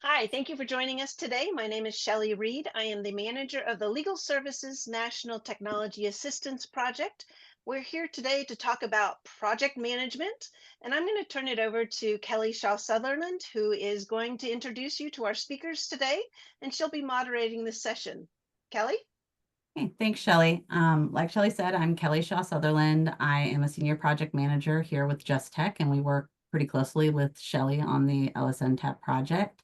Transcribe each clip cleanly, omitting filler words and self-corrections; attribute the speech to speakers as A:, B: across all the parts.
A: Hi, thank you for joining us today. My name is Shelley Reed. I am the manager of the Legal Services National Technology Assistance Project. We're here today to talk about project management, and I'm going to turn it over to Kelly Shaw Sutherland, who is going to introduce you to our speakers today, and she'll be moderating this session. Kelly?
B: Hey, thanks, Shelley. Like Shelley said, I'm Kelly Shaw Sutherland. I am a senior project manager here with Just Tech, and we work pretty closely with Shelley on the LSN TAP project.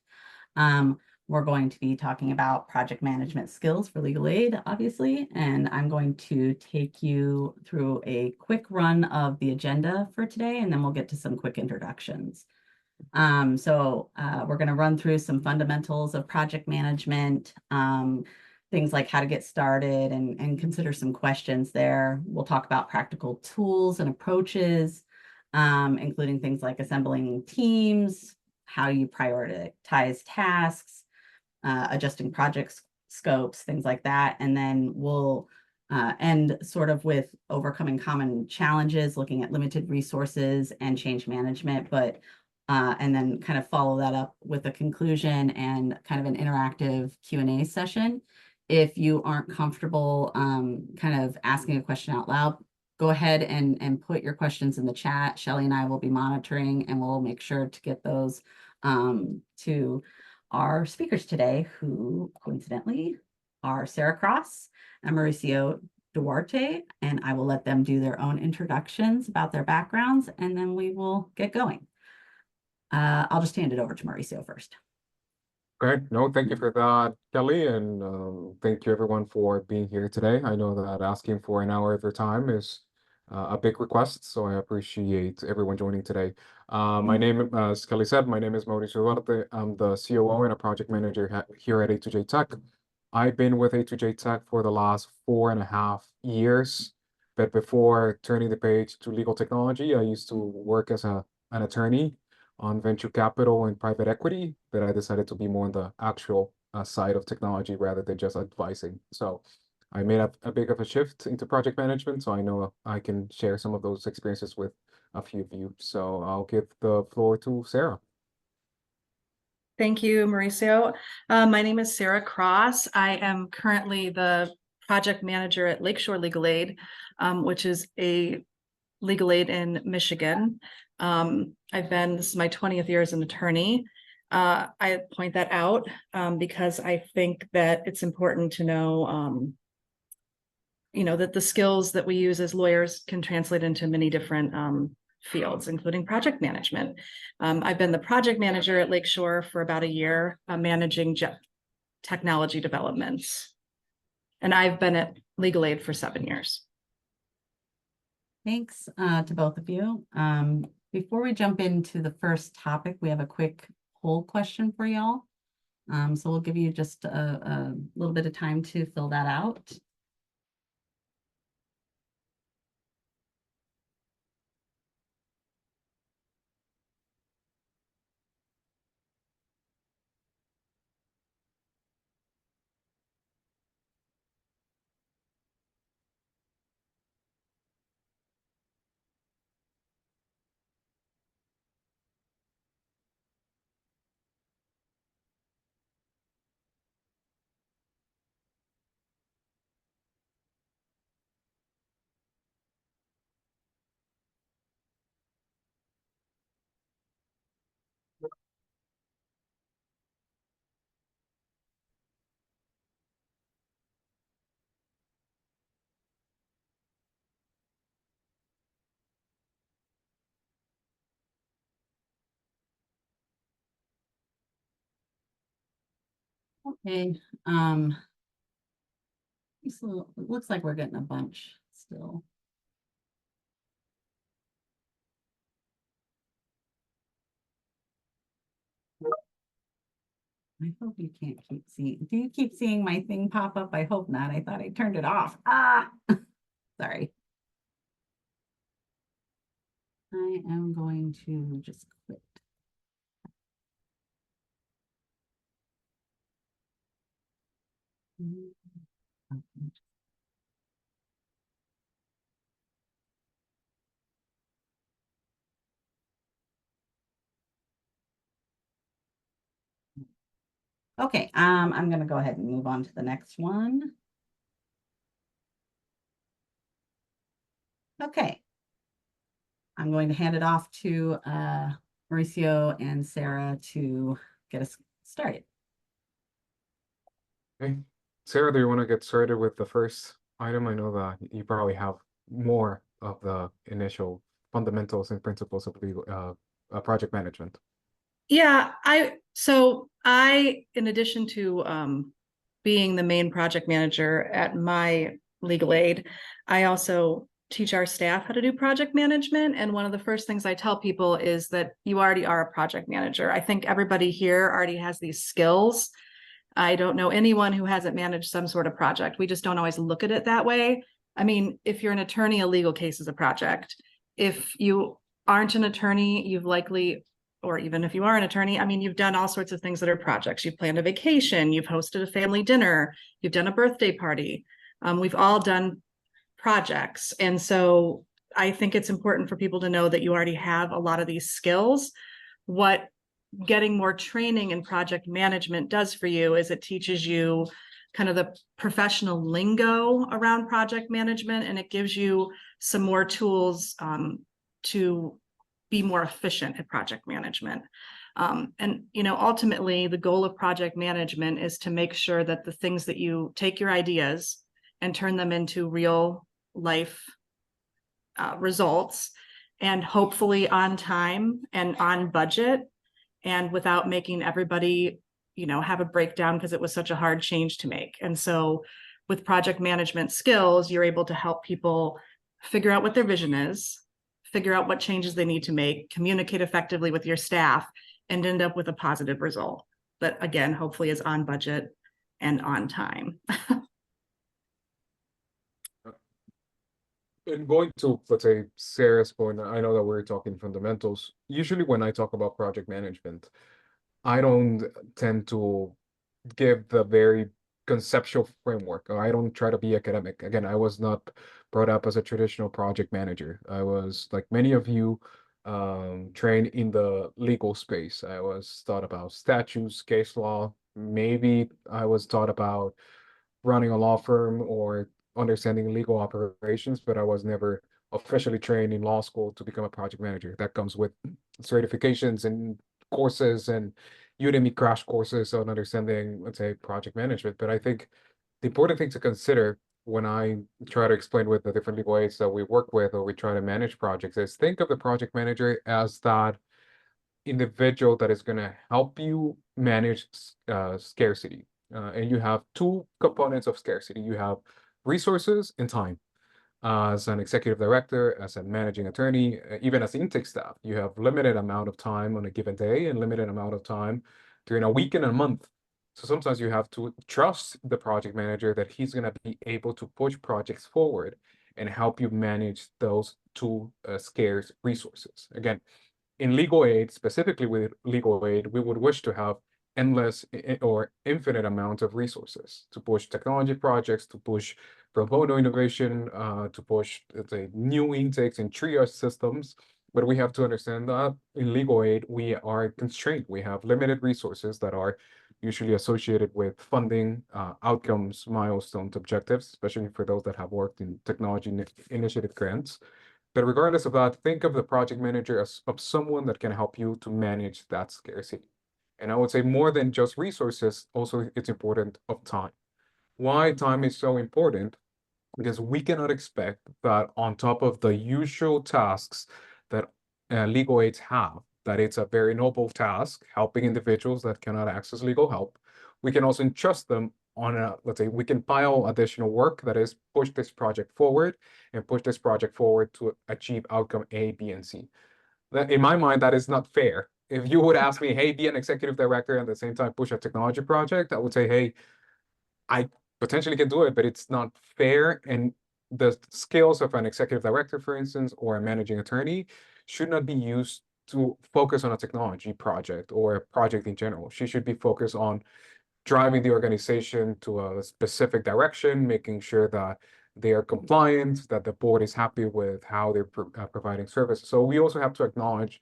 B: We're going to be talking about project management skills for legal aid, obviously, and I'm going to take you through a quick run of the agenda for today, and then we'll get to some quick introductions. We're going to run through some fundamentals of project management, things like how to get started and consider some questions there. We'll talk about practical tools and approaches, including things like assembling teams, how you prioritize tasks, adjusting project scopes, things like that. And then we'll end sort of with overcoming common challenges, looking at limited resources and change management, and then kind of follow that up with a conclusion and kind of an interactive Q&A session. If you aren't comfortable kind of asking a question out loud, go ahead and put your questions in the chat. Shelley and I will be monitoring, and we'll make sure to get those to our speakers today, who coincidentally are Sarah Cross and Mauricio Duarte, and I will let them do their own introductions about their backgrounds, and then we will get going. I'll just hand it over to Mauricio first.
C: Great. No, thank you for that, Kelly, and thank you everyone for being here today. I know that asking for an hour of your time is a big request, so I appreciate everyone joining today. My name, as Kelly said, my name is Mauricio Duarte. I'm the COO and a project manager here at A2J Tech. I've been with A2J Tech for the last 4.5 years, but before turning the page to legal technology, I used to work as an attorney on venture capital and private equity, but I decided to be more on the actual side of technology rather than just advising. So I made a big of a shift into project management, so I know I can share some of those experiences with a few of you. So I'll give the floor to Sarah.
D: Thank you, Mauricio. My name is Sarah Cross. I am currently the project manager at Lakeshore Legal Aid, which is a legal aid in Michigan. This is my 20th year as an attorney. I point that out because I think that it's important to know, that the skills that we use as lawyers can translate into many different fields, including project management. I've been the project manager at Lakeshore for about a year, managing technology developments. And I've been at Legal Aid for 7 years.
B: Thanks to both of you. Before we jump into the first topic, we have a quick poll question for y'all. So we'll give you just a little bit of time to fill that out. Okay. So it looks like we're getting a bunch still. I hope you can't keep seeing. Do you keep seeing my thing pop up? I hope not. I thought I turned it off. Sorry. I am going to just quit. Okay, I'm gonna go ahead and move on to the next one. Okay. I'm going to hand it off to Mauricio and Sarah to get us started.
C: Okay. Sarah, do you want to get started with the first item? I know that you probably have more of the initial fundamentals and principles of legal project management.
D: Yeah, in addition to being the main project manager at my legal aid, I also teach our staff how to do project management. And one of the first things I tell people is that you already are a project manager. I think everybody here already has these skills. I don't know anyone who hasn't managed some sort of project. We just don't always look at it that way. I mean, if you're an attorney, a legal case is a project. If you aren't an attorney, you've likely, or even if you are an attorney, I mean, you've done all sorts of things that are projects. You've planned a vacation, you've hosted a family dinner, you've done a birthday party. We've all done projects. And so I think it's important for people to know that you already have a lot of these skills. What getting more training in project management does for you is it teaches you kind of the professional lingo around project management, and it gives you some more tools to be more efficient at project management. And ultimately, the goal of project management is to make sure that the things that you take your ideas and turn them into real life results, and hopefully on time and on budget, and without making everybody, have a breakdown because it was such a hard change to make. And so with project management skills, you're able to help people figure out what their vision is, figure out what changes they need to make, communicate effectively with your staff, and end up with a positive result that, again, hopefully is on budget and on time.
C: And going to, let's say, Sarah's point, I know that we're talking fundamentals. Usually when I talk about project management, I don't tend to give the very conceptual framework. I don't try to be academic. Again, I was not brought up as a traditional project manager. I was, like many of you, trained in the legal space. I was taught about statutes, case law. Maybe I was taught about running a law firm or understanding legal operations, but I was never officially trained in law school to become a project manager. That comes with certifications and courses and Udemy crash courses on understanding, let's say, project management. But I think the important thing to consider when I try to explain with the different legal aids that we work with or we try to manage projects is think of the project manager as that individual that is going to help you manage scarcity. And you have two components of scarcity. You have resources and time. As an executive director, as a managing attorney, even as intake staff, you have limited amount of time on a given day and limited amount of time during a week and a month. So sometimes you have to trust the project manager that he's going to be able to push projects forward and help you manage those two scarce resources. Again, in legal aid, specifically with legal aid, we would wish to have endless or infinite amounts of resources to push technology projects, to push pro bono innovation, to push, let's say, new intakes and triage systems. But we have to understand that in legal aid, we are constrained. We have limited resources that are usually associated with funding, outcomes, milestones, objectives, especially for those that have worked in technology initiative grants. But regardless of that, think of the project manager as of someone that can help you to manage that scarcity. And I would say more than just resources, also it's important of time. Why time is so important? Because we cannot expect that on top of the usual tasks that legal aids have, that it's a very noble task, helping individuals that cannot access legal help. We can also entrust them on a, let's say, we can pile additional work that is push this project forward and push this project forward to achieve outcome A, B, and C. In my mind, that is not fair. If you would ask me, hey, be an executive director and at the same time push a technology project, I would say, hey, I potentially can do it, but it's not fair. And the skills of an executive director, for instance, or a managing attorney should not be used to focus on a technology project or a project in general. She should be focused on driving the organization to a specific direction, making sure that they are compliant, that the board is happy with how they're providing services. So we also have to acknowledge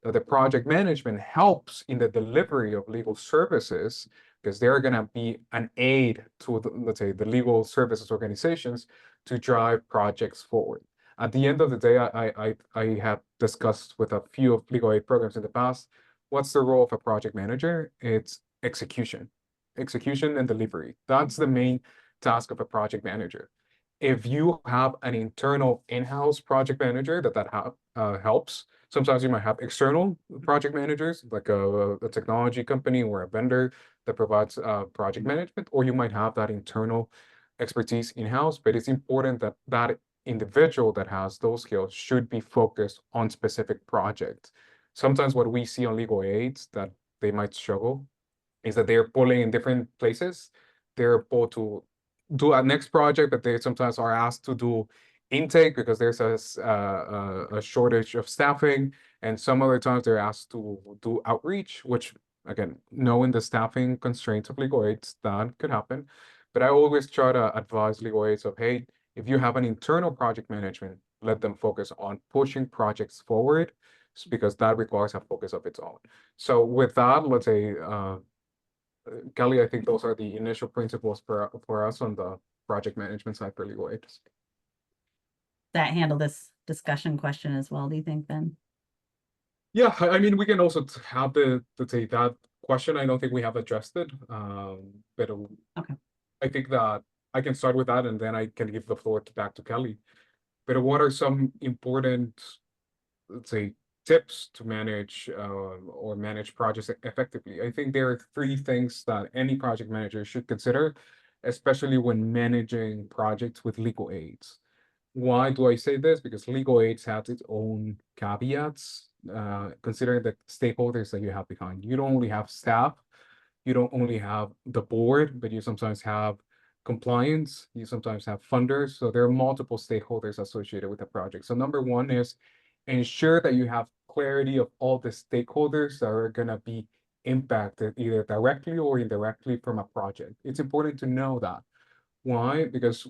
C: that the project management helps in the delivery of legal services, because they're going to be an aid to, let's say, the legal services organizations to drive projects forward. At the end of the day, I have discussed with a few of legal aid programs in the past, what's the role of a project manager? It's execution and delivery. That's the main task of a project manager. If you have an internal in-house project manager that helps, sometimes you might have external project managers, like a technology company or a vendor that provides project management, or you might have that internal expertise in-house, but it's important that that individual that has those skills should be focused on specific projects. Sometimes what we see on legal aids that they might struggle is that they're pulling in different places. They're pulled to do a next project, but they sometimes are asked to do intake because there's a shortage of staffing. And some other times they're asked to do outreach, which again, knowing the staffing constraints of legal aids, that could happen. But I always try to advise legal aids of, hey, if you have an internal project management, let them focus on pushing projects forward because that requires a focus of its own. So with that, let's say, Kelly, I think those are the initial principles for us on the project management side for legal aids.
B: That handle this discussion question as well, do you think, Ben?
C: Yeah, I mean, we can also have say that question. I don't think we have addressed it, but
B: Okay.
C: I think that I can start with that, and then I can give the floor back to Kelly. But what are some important, let's say, tips to manage or manage projects effectively? I think there are 3 things that any project manager should consider, especially when managing projects with legal aids. Why do I say this? Because legal aids has its own caveats, considering the stakeholders that you have behind. You don't only have staff, you don't only have the board, but you sometimes have compliance, you sometimes have funders. So there are multiple stakeholders associated with the project. So number 1 is ensure that you have clarity of all the stakeholders that are going to be impacted either directly or indirectly from a project. It's important to know that. Why? Because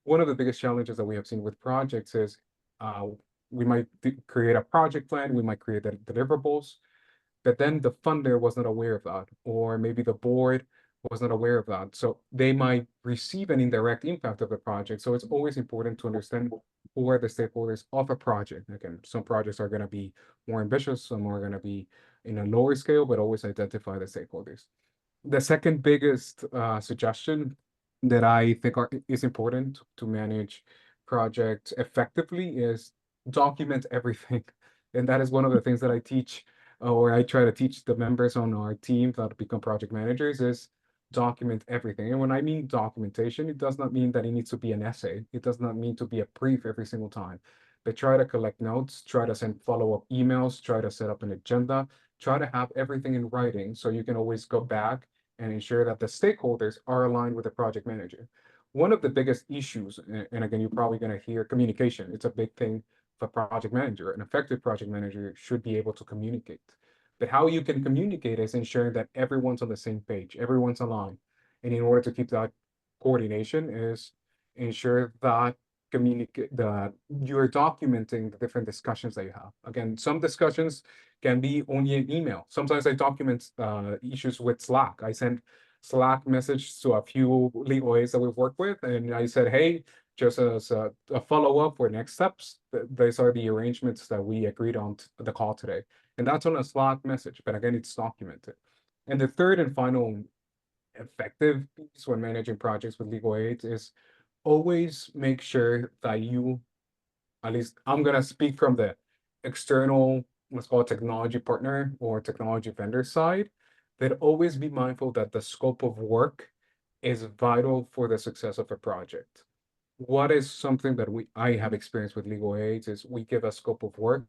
C: one of the biggest challenges that we have seen with projects is we might create a project plan, we might create the deliverables, but then the funder was not aware of that, or maybe the board was not aware of that. So they might receive an indirect impact of the project. So it's always important to understand who are the stakeholders of a project. Again, some projects are going to be more ambitious, some are going to be in a lower scale, but always identify the stakeholders. The second biggest suggestion that I think is important to manage projects effectively is document everything. And that is one of the things that I teach, or I try to teach the members on our team that become project managers, is document everything. And when I mean documentation, it does not mean that it needs to be an essay. It does not mean to be a brief every single time. But try to collect notes, try to send follow-up emails, try to set up an agenda, try to have everything in writing so you can always go back and ensure that the stakeholders are aligned with the project manager. One of the biggest issues, and again, you're probably going to hear communication. It's a big thing for a project manager. An effective project manager should be able to communicate. But how you can communicate is ensuring that everyone's on the same page, everyone's aligned. And in order to keep that coordination is ensure that that you're documenting the different discussions that you have. Again, some discussions can be only an email. Sometimes I document issues with Slack. I send Slack message to a few legal aids that we've worked with, and I said, hey, just as a follow-up for next steps, these are the arrangements that we agreed on the call today. And that's on a Slack message, but again, it's documented. And the third and final effective piece when managing projects with legal aids is always make sure that you, at least I'm going to speak from the external, let's call it technology partner or technology vendor side, that always be mindful that the scope of work is vital for the success of a project. What is something that I have experienced with legal aids is we give a scope of work,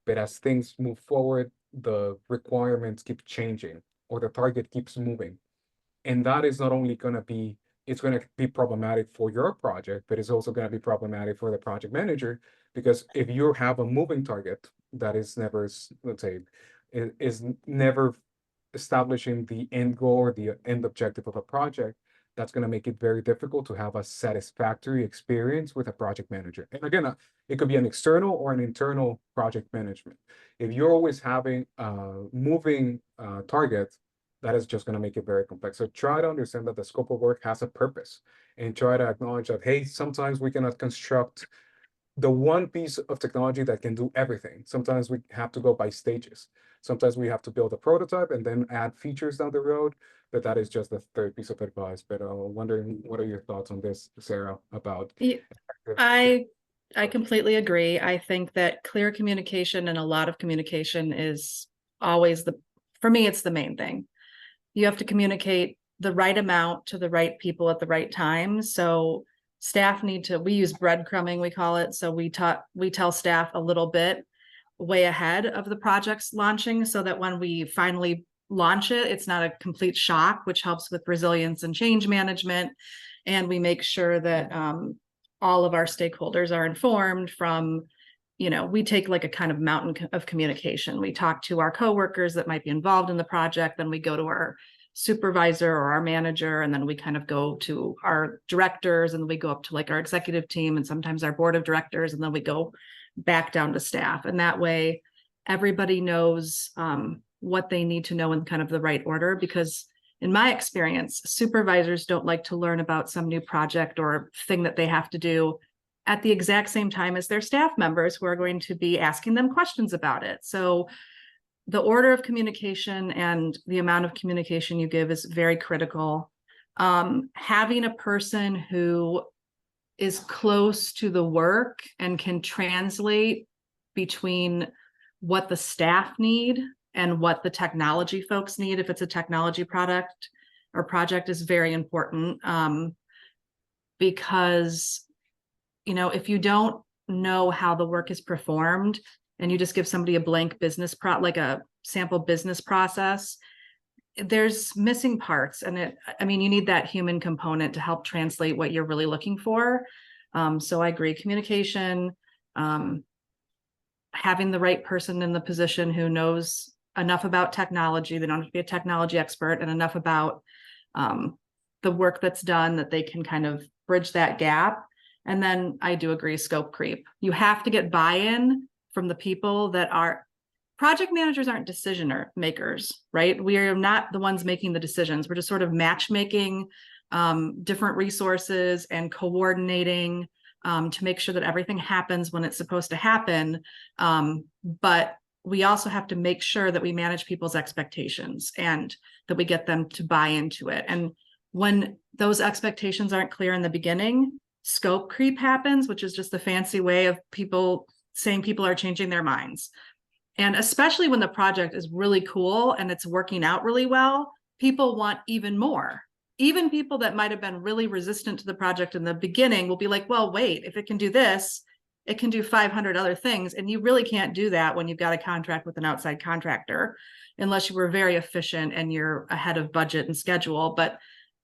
C: but as things move forward, the requirements keep changing or the target keeps moving. And that is not only going to be, it's going to be problematic for your project, but it's also going to be problematic for the project manager, because if you have a moving target that is never, let's say, is never establishing the end goal or the end objective of a project, that's going to make it very difficult to have a satisfactory experience with a project manager. And again, it could be an external or an internal project management. If you're always having a moving target, that is just going to make it very complex. So try to understand that the scope of work has a purpose, and try to acknowledge that, hey, sometimes we cannot construct the one piece of technology that can do everything. Sometimes we have to go by stages. Sometimes we have to build a prototype and then add features down the road. But that is just the third piece of advice. But wondering, what are your thoughts on this, Sarah, about
D: I completely agree. I think that clear communication and a lot of communication is always for me, it's the main thing. You have to communicate the right amount to the right people at the right time. So staff we use breadcrumbing, we call it. So we tell staff a little bit way ahead of the project's launching, so that when we finally launch it, it's not a complete shock, which helps with resilience and change management. And we make sure that all of our stakeholders are informed from, we take like a kind of mountain of communication. We talk to our coworkers that might be involved in the project, then we go to our supervisor or our manager, and then we kind of go to our directors, and then we go up to like our executive team and sometimes our board of directors, and then we go back down to staff. And that way everybody knows what they need to know in kind of the right order, because in my experience, supervisors don't like to learn about some new project or thing that they have to do at the exact same time as their staff members who are going to be asking them questions about it. So the order of communication and the amount of communication you give is very critical. Having a person who is close to the work and can translate between what the staff need and what the technology folks need, if it's a technology product or project, is very important. Because, if you don't know how the work is performed and you just give somebody a blank like a sample business process, there's missing parts. And you need that human component to help translate what you're really looking for. So I agree, communication, having the right person in the position who knows enough about technology, they don't have to be a technology expert, and enough about the work that's done that they can kind of bridge that gap. And then I do agree, scope creep. You have to get buy-in from the people that are project managers. Aren't decision makers, right? We are not the ones making the decisions. We're just sort of matchmaking different resources and coordinating to make sure that everything happens when it's supposed to happen. But we also have to make sure that we manage people's expectations and that we get them to buy into it. And when those expectations aren't clear in the beginning, scope creep happens, which is just the fancy way of people saying people are changing their minds. And especially when the project is really cool and it's working out really well, people want even more. Even people that might have been really resistant to the project in the beginning will be like, well, wait, if it can do this, it can do 500 other things. And you really can't do that when you've got a contract with an outside contractor, unless you were very efficient and you're ahead of budget and schedule. But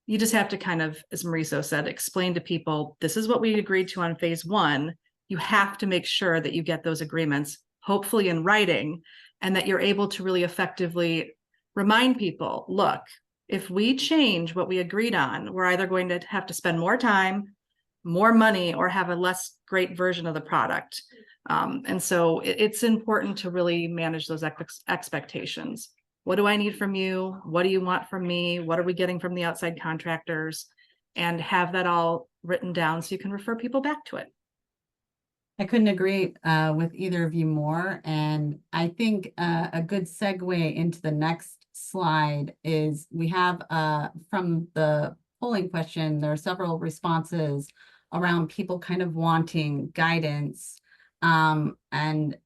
D: you just have to kind of, as Mauricio said, explain to people, this is what we agreed to on phase one. You have to make sure that you get those agreements, hopefully in writing, and that you're able to really effectively remind people, look, if we change what we agreed on, we're either going to have to spend more time, more money, or have a less great version of the product. And so it's important to really manage those expectations. What do I need from you? What do you want from me? What are we getting from the outside contractors? And have that all written down so you can refer people back to it.
B: I couldn't agree with either of you more. And I think a good segue into the next slide is we have from the polling question, there are several responses around people kind of wanting guidance. And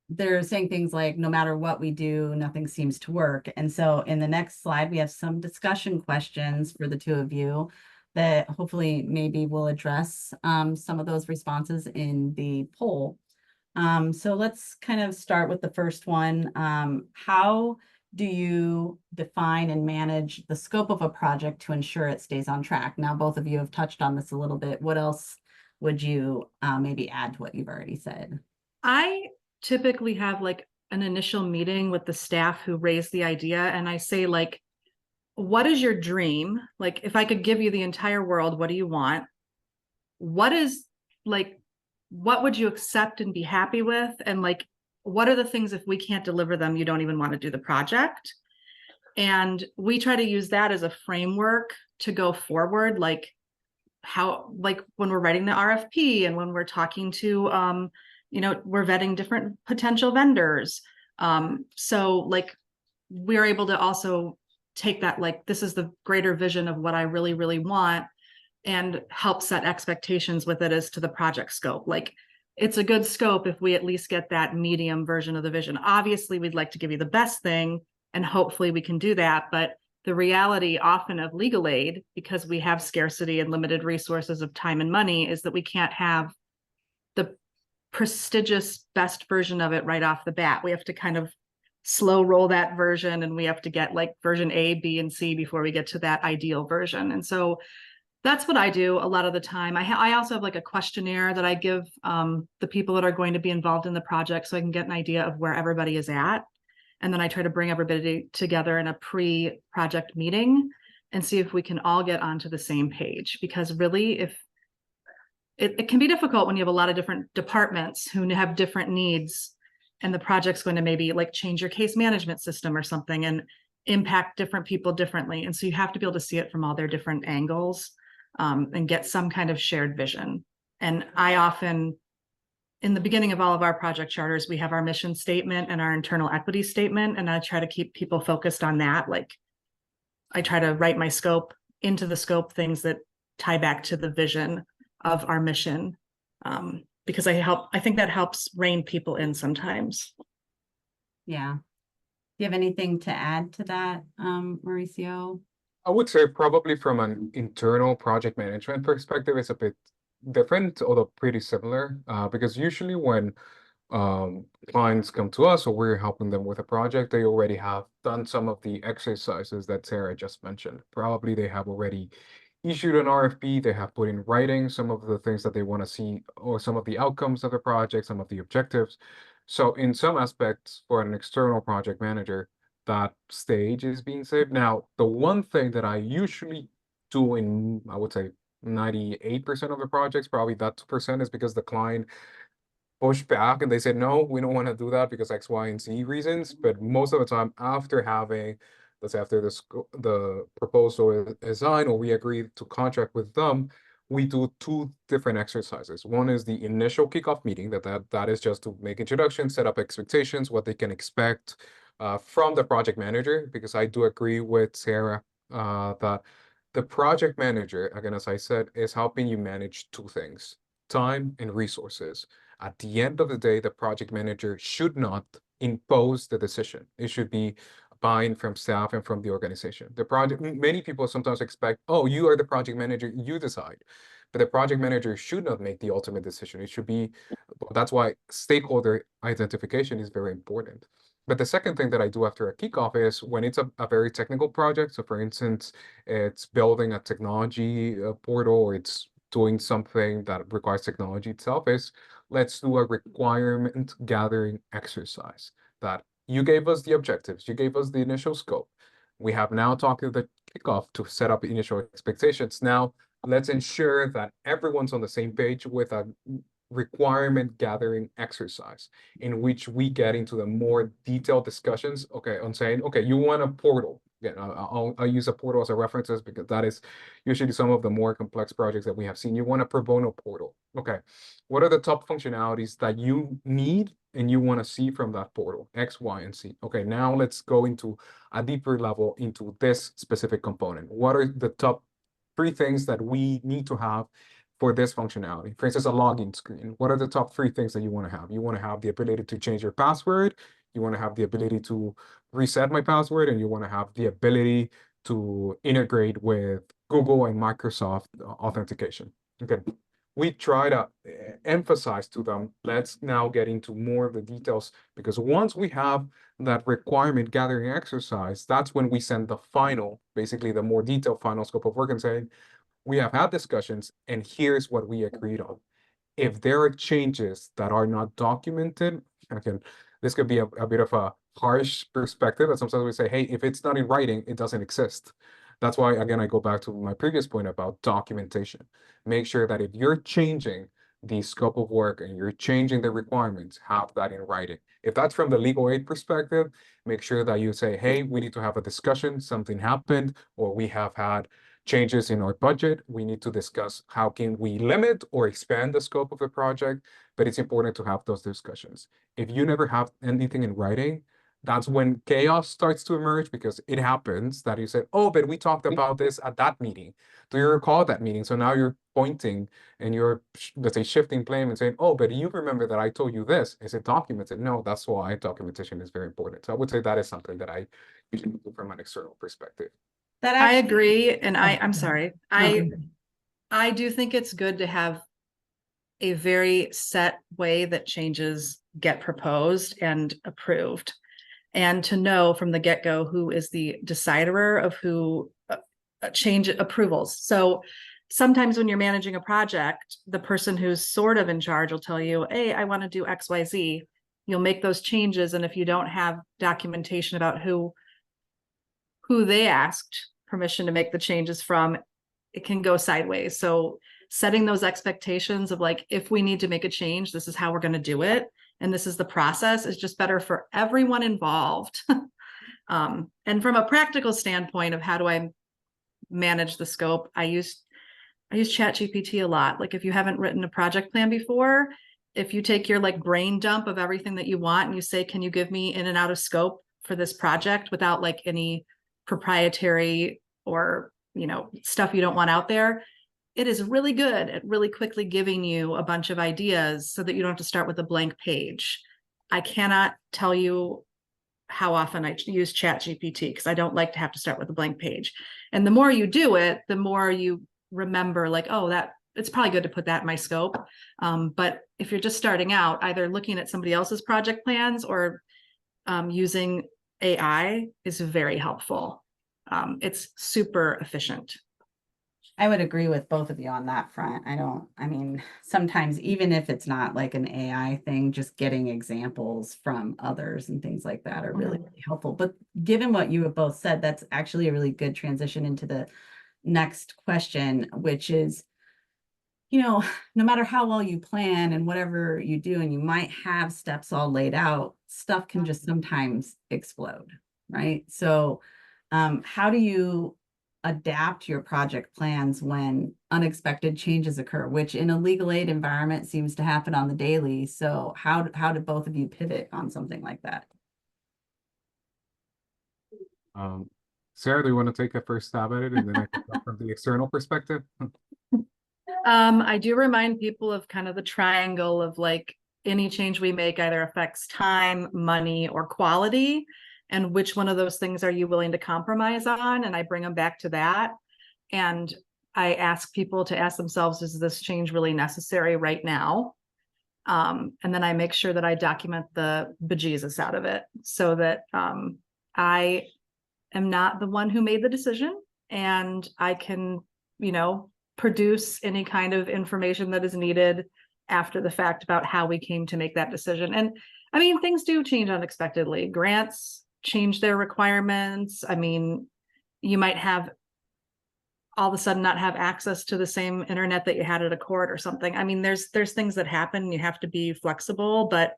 B: they're saying things like, no matter what we do, nothing seems to work. And so in the next slide, we have some discussion questions for the two of you that hopefully maybe will address some of those responses in the poll. So let's kind of start with the first one. How do you define and manage the scope of a project to ensure it stays on track? Now, both of you have touched on this a little bit. What else would you maybe add to what you've already said?
D: I typically have like an initial meeting with the staff who raised the idea, and I say, like, what is your dream? Like, if I could give you the entire world, what do you want? What would you accept and be happy with? And like, what are the things, if we can't deliver them, you don't even want to do the project? And we try to use that as a framework to go forward, like when we're writing the RFP and when we're talking to, we're vetting different potential vendors. So like we're able to also take that, like, this is the greater vision of what I really, really want, and help set expectations with it as to the project scope. Like, it's a good scope if we at least get that medium version of the vision. Obviously, we'd like to give you the best thing, and hopefully we can do that. But the reality often of legal aid, because we have scarcity and limited resources of time and money, is that we can't have the prestigious best version of it right off the bat. We have to kind of slow roll that version, and we have to get like version A, B, and C before we get to that ideal version. And so that's what I do a lot of the time. I also have like a questionnaire that I give the people that are going to be involved in the project, so I can get an idea of where everybody is at. And then I try to bring everybody together in a pre-project meeting and see if we can all get onto the same page. Because really, if it can be difficult when you have a lot of different departments who have different needs, and the project's going to maybe like change your case management system or something and impact different people differently. And so you have to be able to see it from all their different angles, and get some kind of shared vision. And I often, in the beginning of all of our project charters, we have our mission statement and our internal equity statement. And I try to keep people focused on that. Like, I try to write my scope into the scope things that tie back to the vision of our mission. Because I think that helps rein people in sometimes.
B: Yeah. Do you have anything to add to that, Mauricio?
C: I would say probably from an internal project management perspective, it's a bit different, although pretty similar, because usually when clients come to us or we're helping them with a project, they already have done some of the exercises that Sarah just mentioned. Probably they have already issued an RFP, they have put in writing some of the things that they want to see, or some of the outcomes of the project, some of the objectives. So in some aspects, for an external project manager, that stage is being saved. Now, the one thing that I usually do in, I would say, 98% of the projects, probably that 2% is because the client pushed back and they said, no, we don't want to do that because X, Y, and Z reasons. But most of the time, after having, let's say after the proposal is signed or we agree to contract with them, we do two different exercises. One is the initial kickoff meeting, that is just to make introductions, set up expectations, what they can expect from the project manager, because I do agree with Sarah that the project manager, again, as I said, is helping you manage two things: time and resources. At the end of the day, the project manager should not impose the decision. It should be buy-in from staff and from the organization. Many people sometimes expect, oh, you are the project manager, you decide. But the project manager should not make the ultimate decision. It should be, that's why stakeholder identification is very important. But the second thing that I do after a kickoff is when it's a very technical project. So for instance, it's building a technology portal, or it's doing something that requires technology itself, is let's do a requirement gathering exercise. That you gave us the objectives, you gave us the initial scope. We have now talked to the kickoff to set up initial expectations. Now let's ensure that everyone's on the same page with a requirement gathering exercise in which we get into the more detailed discussions, okay, on saying, okay, you want a portal. Again, I'll use a portal as a references because that is usually some of the more complex projects that we have seen. You want a pro bono portal. Okay, what are the top functionalities that you need and you want to see from that portal? X, Y, and Z. Okay, now let's go into a deeper level into this specific component. What are the top 3 things that we need to have for this functionality? For instance, a login screen. What are the top 3 things that you want to have? You want to have the ability to change your password. You want to have the ability to reset my password, and you want to have the ability to integrate with Google and Microsoft authentication. Okay, we try to emphasize to them, let's now get into more of the details, because once we have that requirement gathering exercise, that's when we send the final, basically the more detailed final scope of work, and say, we have had discussions and here's what we agreed on. If there are changes that are not documented, again, this could be a bit of a harsh perspective, but sometimes we say, hey, if it's not in writing, it doesn't exist. That's why, again, I go back to my previous point about documentation. Make sure that if you're changing the scope of work and you're changing the requirements, have that in writing. If that's from the legal aid perspective, make sure that you say, hey, we need to have a discussion, something happened, or we have had changes in our budget. We need to discuss how can we limit or expand the scope of the project, but it's important to have those discussions. If you never have anything in writing, that's when chaos starts to emerge, because it happens that you say, oh, but we talked about this at that meeting. Do you recall that meeting? So now you're pointing and you're, let's say, shifting blame and saying, oh, but you remember that I told you this. Is it documented? No, that's why documentation is very important. So I would say that is something that I usually do from an external perspective.
B: That
D: I
B: actually,
D: agree, and
B: Oh,
D: I'm sorry.
B: no, go ahead.
D: I do think it's good to have a very set way that changes get proposed and approved, and to know from the get-go who is the decider of who change approvals. So sometimes when you're managing a project, the person who's sort of in charge will tell you, hey, I want to do XYZ. You'll make those changes, and if you don't have documentation about who they asked permission to make the changes from, it can go sideways. So setting those expectations of like, if we need to make a change, this is how we're going to do it, and this is the process, is just better for everyone involved. And from a practical standpoint of how do I manage the scope, I use ChatGPT a lot. Like if you haven't written a project plan before, if you take your like brain dump of everything that you want and you say, can you give me in and out of scope for this project without like any proprietary or, you know, stuff you don't want out there, it is really good at really quickly giving you a bunch of ideas so that you don't have to start with a blank page. I cannot tell you how often I use ChatGPT because I don't like to have to start with a blank page. And the more you do it, the more you remember like, oh, that it's probably good to put that in my scope. But if you're just starting out, either looking at somebody else's project plans or using AI is very helpful. It's super efficient.
B: I would agree with both of you on that front. I mean, sometimes even if it's not like an AI thing, just getting examples from others and things like that are really, really helpful. But given what you have both said, that's actually a really good transition into the next question, which is, you know, no matter how well you plan and whatever you do, and you might have steps all laid out, stuff can just sometimes explode, right? So how do you adapt your project plans when unexpected changes occur, which in a legal aid environment seems to happen on the daily? So how did both of you pivot on something like that?
C: Sarah, do you want to take a first stab at it, and then I can talk from the external perspective?
D: I do remind people of kind of the triangle of like any change we make either affects time, money, or quality. And which one of those things are you willing to compromise on? And I bring them back to that. And I ask people to ask themselves, is this change really necessary right now? And then I make sure that I document the bejesus out of it so that I am not the one who made the decision, and I can, you know, produce any kind of information that is needed after the fact about how we came to make that decision. And I mean, things do change unexpectedly. Grants change their requirements. I mean, you might have all of a sudden not have access to the same internet that you had at a court or something. I mean, there's things that happen. You have to be flexible, but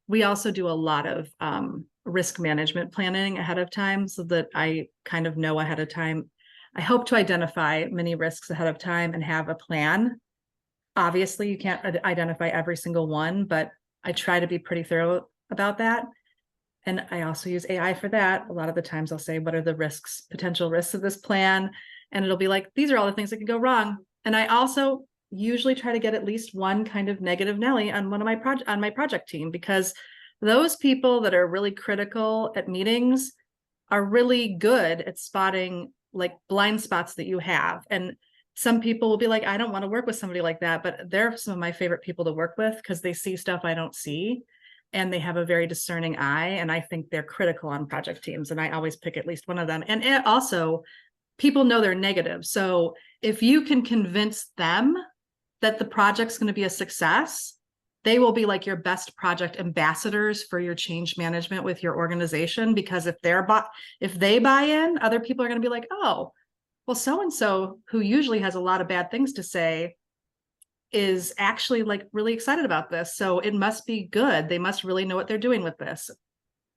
D: we also do a lot of risk management planning ahead of time so that I kind of know ahead of time. I hope to identify many risks ahead of time and have a plan. Obviously, you can't identify every single one, but I try to be pretty thorough about that. And I also use AI for that. A lot of the times I'll say, what are the risks, potential risks of this plan? And it'll be like, these are all the things that can go wrong. And I also usually try to get at least one kind of negative Nelly on one of my project team, because those people that are really critical at meetings are really good at spotting like blind spots that you have. And some people will be like, I don't want to work with somebody like that, but they're some of my favorite people to work with because they see stuff I don't see. And they have a very discerning eye. And I think they're critical on project teams. And I always pick at least one of them. And it also, people know they're negative. So if you can convince them that the project's going to be a success, they will be like your best project ambassadors for your change management with your organization. Because if they buy in, other people are going to be like, oh, well, so-and-so who usually has a lot of bad things to say is actually like really excited about this. So it must be good. They must really know what they're doing with this.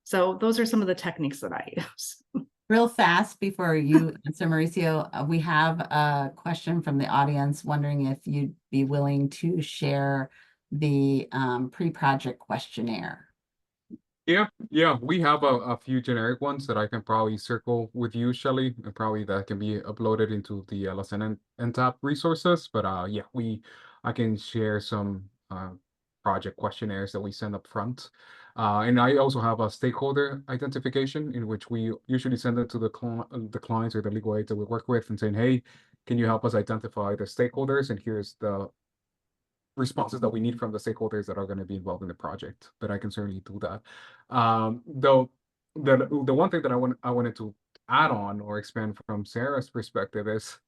D: So those are some of the techniques that I use.
B: Real fast before you answer, Mauricio, we have a question from the audience wondering if you'd be willing to share the pre-project questionnaire.
C: Yeah, we have a few generic ones that I can probably circle with you, Shelly, and probably that can be uploaded into the lesson and NTAP resources. But yeah, I can share some project questionnaires that we send up front. And I also have a stakeholder identification in which we usually send it to the clients or the legal aids that we work with and saying, hey, can you help us identify the stakeholders? And here's the responses that we need from the stakeholders that are going to be involved in the project, but I can certainly do that. Though the one thing that I wanted to add on or expand from Sarah's perspective is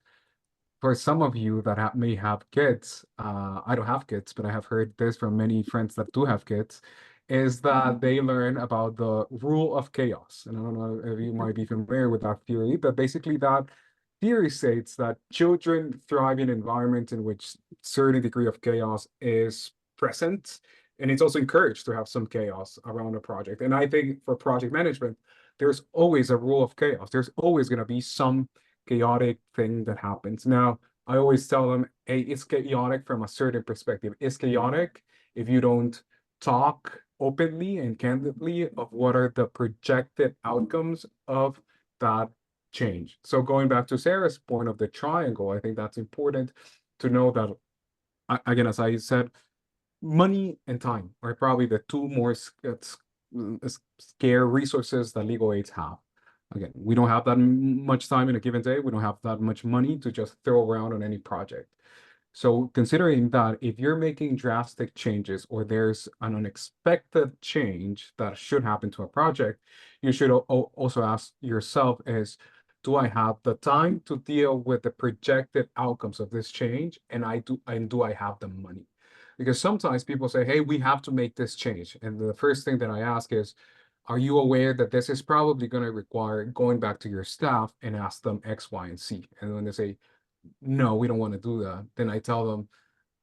C: for some of you that may have kids, I don't have kids, but I have heard this from many friends that do have kids, is that they learn about the rule of chaos. And I don't know if you might be familiar with that theory, but basically that theory states that children thrive in environments in which certain degree of chaos is present, and it's also encouraged to have some chaos around a project. And I think for project management, there's always a rule of chaos. There's always going to be some chaotic thing that happens. Now, I always tell them, hey, it's chaotic from a certain perspective. It's chaotic if you don't talk openly and candidly of what are the projected outcomes of that change. So going back to Sarah's point of the triangle, I think that's important to know that, again, as I said, money and time are probably the two more scarce resources that legal aids have. Again, we don't have that much time in a given day. We don't have that much money to just throw around on any project. So considering that if you're making drastic changes or there's an unexpected change that should happen to a project, you should also ask yourself is, do I have the time to deal with the projected outcomes of this change? And do I have the money? Because sometimes people say, hey, we have to make this change. And the first thing that I ask is, are you aware that this is probably going to require going back to your staff and ask them X, Y, and Z? And when they say, no, we don't want to do that, then I tell them,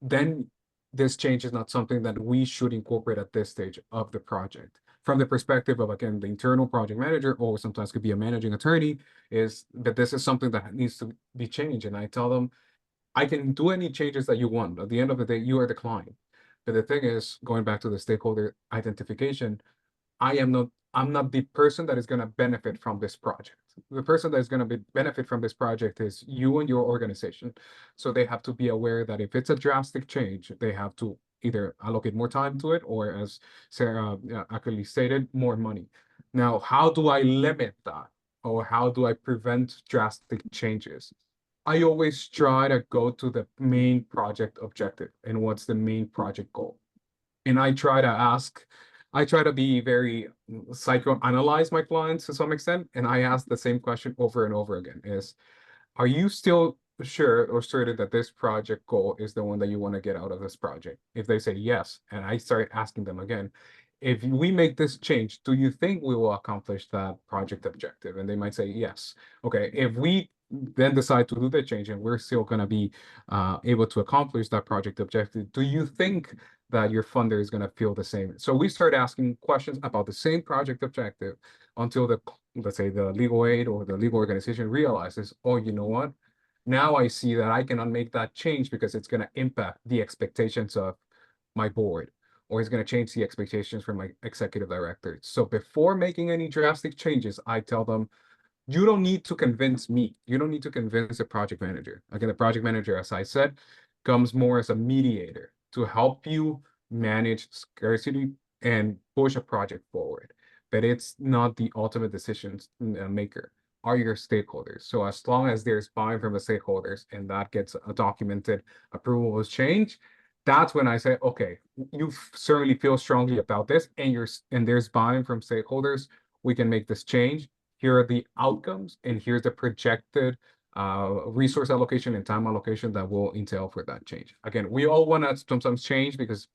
C: then this change is not something that we should incorporate at this stage of the project. From the perspective of, again, the internal project manager, or sometimes could be a managing attorney, is that this is something that needs to be changed. And I tell them, I can do any changes that you want. At the end of the day, you are the client. But the thing is, going back to the stakeholder identification, I'm not the person that is going to benefit from this project. The person that is going to benefit from this project is you and your organization. So they have to be aware that if it's a drastic change, they have to either allocate more time to it, or as Sarah actually stated, more money. Now, how do I limit that? Or how do I prevent drastic changes? I always try to go to the main project objective and what's the main project goal. And I try to be very psychoanalyze my clients to some extent. And I ask the same question over and over again is, are you still sure or certain that this project goal is the one that you want to get out of this project? If they say yes, and I start asking them again, if we make this change, do you think we will accomplish that project objective? And they might say yes. Okay, if we then decide to do the change and we're still going to be able to accomplish that project objective, do you think that your funder is going to feel the same? So we start asking questions about the same project objective until let's say the legal aid or the legal organization realizes, oh, you know what? Now I see that I cannot make that change because it's going to impact the expectations of my board, or it's going to change the expectations from my executive director. So before making any drastic changes, I tell them, you don't need to convince me. You don't need to convince the project manager. Again, the project manager, as I said, comes more as a mediator to help you manage scarcity and push a project forward. But it's not the ultimate decision maker, are your stakeholders. So as long as there's buy-in from the stakeholders and that gets a documented approval of change, that's when I say, okay, you certainly feel strongly about this and there's buy-in from stakeholders, we can make this change. Here are the outcomes, and here's the projected resource allocation and time allocation that will entail for that change. Again, we all want to sometimes change because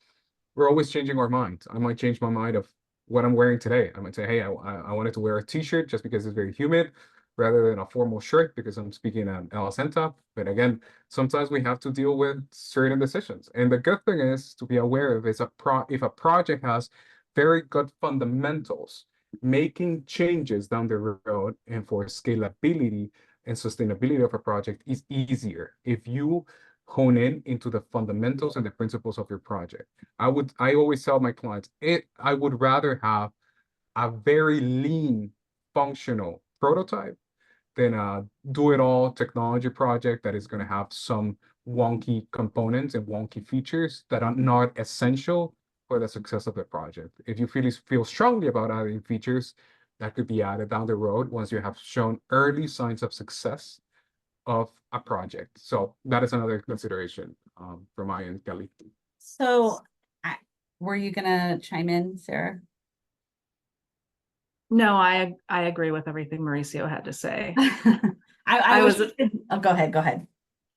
C: we're always changing our minds. I might change my mind of what I'm wearing today. I might say, hey, I wanted to wear a t-shirt just because it's very humid. rather than a formal shirt because I'm speaking on LSN top. But again, sometimes we have to deal with certain decisions. And the good thing is to be aware of is if a project has very good fundamentals, making changes down the road and for scalability and sustainability of a project is easier if you hone in into the fundamentals and the principles of your project. I always tell my clients, I would rather have a very lean, functional prototype than a do-it-all technology project that is going to have some wonky components and wonky features that are not essential for the success of the project. If you feel strongly about adding features that could be added down the road once you have shown early signs of success of a project. So that is another consideration from my end, Kelly.
B: So were you gonna chime in, Sarah?
D: No, I agree with everything Mauricio had to say.
B: I
D: was-
B: oh, go ahead.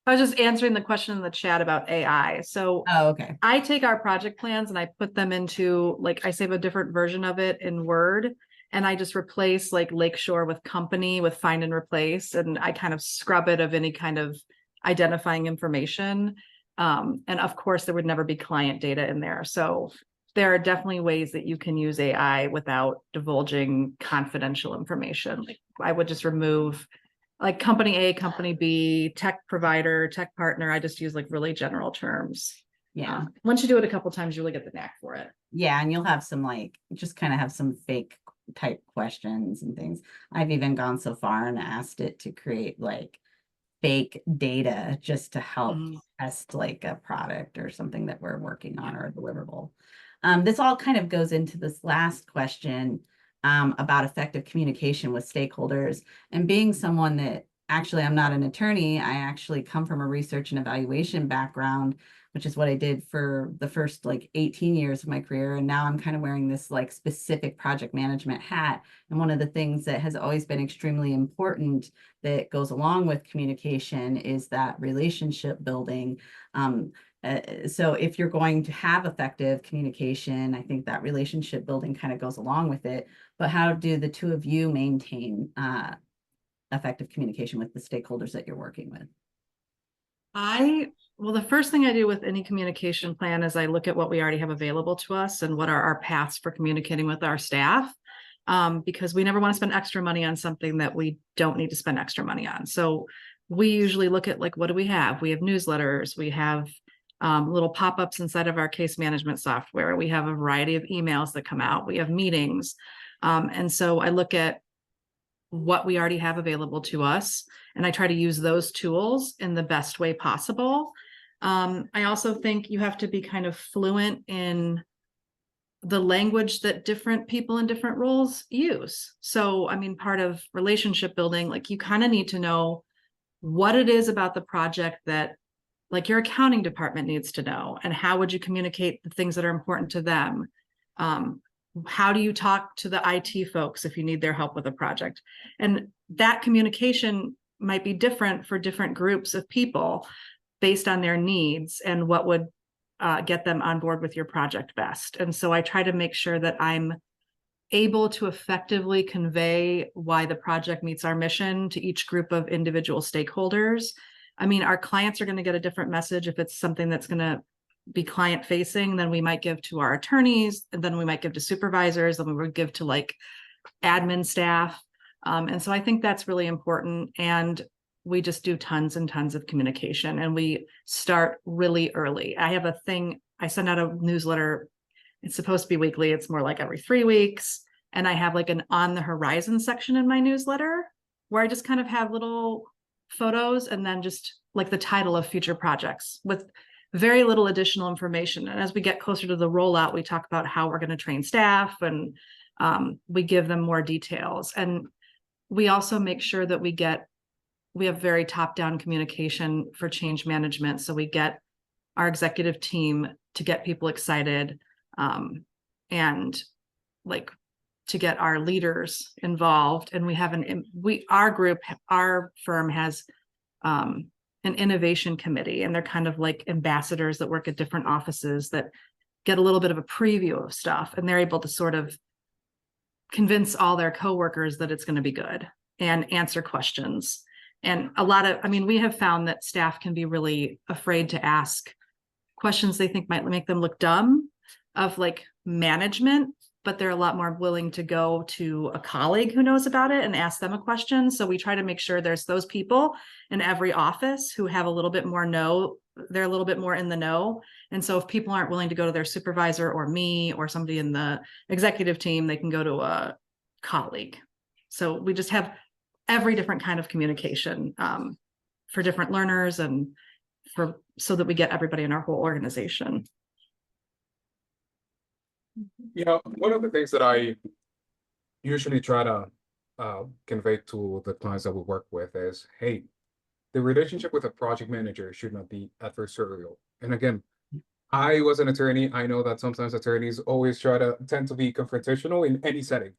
D: I was just answering the question in the chat about AI. So
B: Oh, okay.
D: I take our project plans and I put them into, like, I save a different version of it in Word, and I just replace like Lakeshore with company with find and replace, and I kind of scrub it of any kind of identifying information. And of course, there would never be client data in there. So there are definitely ways that you can use AI without divulging confidential information. Like, I would just remove like company A, company B, tech provider, tech partner. I just use like really general terms.
B: Yeah.
D: Once you do it a couple times, you really get the knack for it.
B: Yeah, and you'll have some like just kind of have some fake type questions and things. I've even gone so far and asked it to create like fake data just to help test like a product or something that we're working on or a deliverable. This all kind of goes into this last question about effective communication with stakeholders. And being someone that actually, I'm not an attorney, I actually come from a research and evaluation background, which is what I did for the first like 18 years of my career. And now I'm kind of wearing this like specific project management hat. And one of the things that has always been extremely important that goes along with communication is that relationship building. So if you're going to have effective communication, I think that relationship building kind of goes along with it. But how do the two of you maintain effective communication with the stakeholders that you're working with?
D: Well, the first thing I do with any communication plan is I look at what we already have available to us and what are our paths for communicating with our staff, because we never want to spend extra money on something that we don't need to spend extra money on. So we usually look at like, what do we have? We have newsletters, we have little pop-ups inside of our case management software. We have a variety of emails that come out. We have meetings. And so I look at what we already have available to us, and I try to use those tools in the best way possible. I also think you have to be kind of fluent in the language that different people in different roles use. So, I mean, part of relationship building, like you kind of need to know what it is about the project that like your accounting department needs to know, and how would you communicate the things that are important to them? How do you talk to the IT folks if you need their help with a project? And that communication might be different for different groups of people based on their needs and what would get them on board with your project best. And so I try to make sure that I'm able to effectively convey why the project meets our mission to each group of individual stakeholders. I mean, our clients are going to get a different message if it's something that's going to be client facing, then we might give to our attorneys, and then we might give to supervisors, and we would give to like admin staff. And so I think that's really important. And we just do tons and tons of communication, and we start really early. I have a thing, I send out a newsletter. It's supposed to be weekly. It's more like every 3 weeks. And I have like an on the horizon section in my newsletter where I just kind of have little photos and then just like the title of future projects with very little additional information. And as we get closer to the rollout, we talk about how we're going to train staff, and we give them more details. And we also make sure that we have very top-down communication for change management. So we get our executive team to get people excited, and like to get our leaders involved. And we have our firm has an innovation committee, and they're kind of like ambassadors that work at different offices that get a little bit of a preview of stuff, and they're able to sort of convince all their coworkers that it's going to be good. and answer questions. And we have found that staff can be really afraid to ask questions they think might make them look dumb of like management, but they're a lot more willing to go to a colleague who knows about it and ask them a question. So we try to make sure there's those people in every office who have a little bit more they're a little bit more in the know. And so if people aren't willing to go to their supervisor or me or somebody in the executive team, they can go to a colleague. So we just have every different kind of communication for different learners and so that we get everybody in our whole organization.
C: One of the things that I usually try to convey to the clients that we work with is, hey, the relationship with a project manager should not be adversarial. And again, I was an attorney. I know that sometimes attorneys always tend to be confrontational in any setting,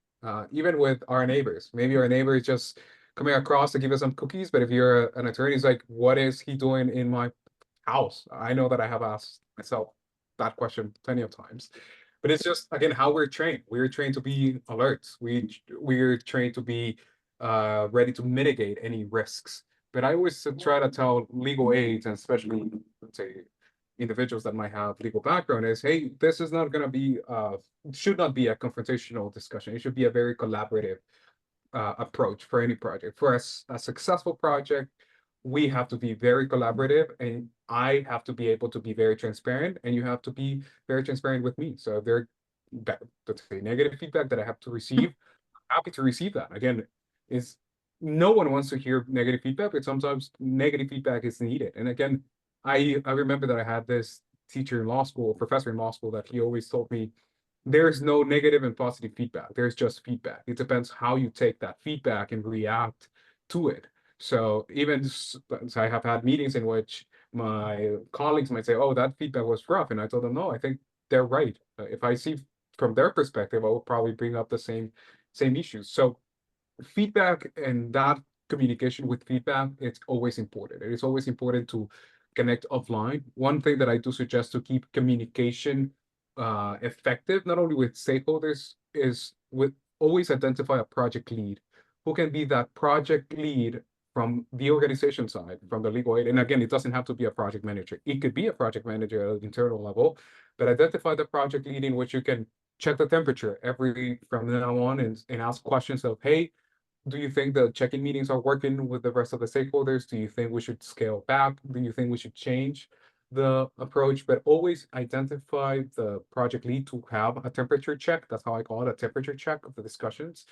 C: even with our neighbors. Maybe our neighbor is just coming across to give us some cookies, but if you're an attorney, it's like, what is he doing in my house? I know that I have asked myself that question plenty of times. But it's just, again, how we're trained. We're trained to be alert. We're trained to be ready to mitigate any risks. But I always try to tell legal aids, and especially, let's say, individuals that might have legal background, is, hey, this is not going to be, should not be a confrontational discussion. It should be a very collaborative approach for any project. For a successful project, we have to be very collaborative, and I have to be able to be very transparent, and you have to be very transparent with me. So if there's negative feedback that I have to receive, I'm happy to receive that. Again, no one wants to hear negative feedback, but sometimes negative feedback is needed. And again, I remember that I had this teacher in law school, professor in law school, that he always told me, there's no negative and positive feedback. There's just feedback. It depends how you take that feedback and react to it. So I have had meetings in which my colleagues might say, oh, that feedback was rough. And I told them, no, I think they're right. If I see from their perspective, I will probably bring up the same issues. So feedback and that communication with feedback, it's always important. It is always important to connect offline. One thing that I do suggest to keep communication effective, not only with stakeholders, is with always identify a project lead who can be that project lead from the organization side, from the legal aid. And again, it doesn't have to be a project manager. It could be a project manager at an internal level, but identify the project lead in which you can check the temperature from now on and ask questions of, hey, do you think the check-in meetings are working with the rest of the stakeholders? Do you think we should scale back? Do you think we should change the approach? But always identify the project lead to have a temperature check. That's how I call it, a temperature check of the discussions.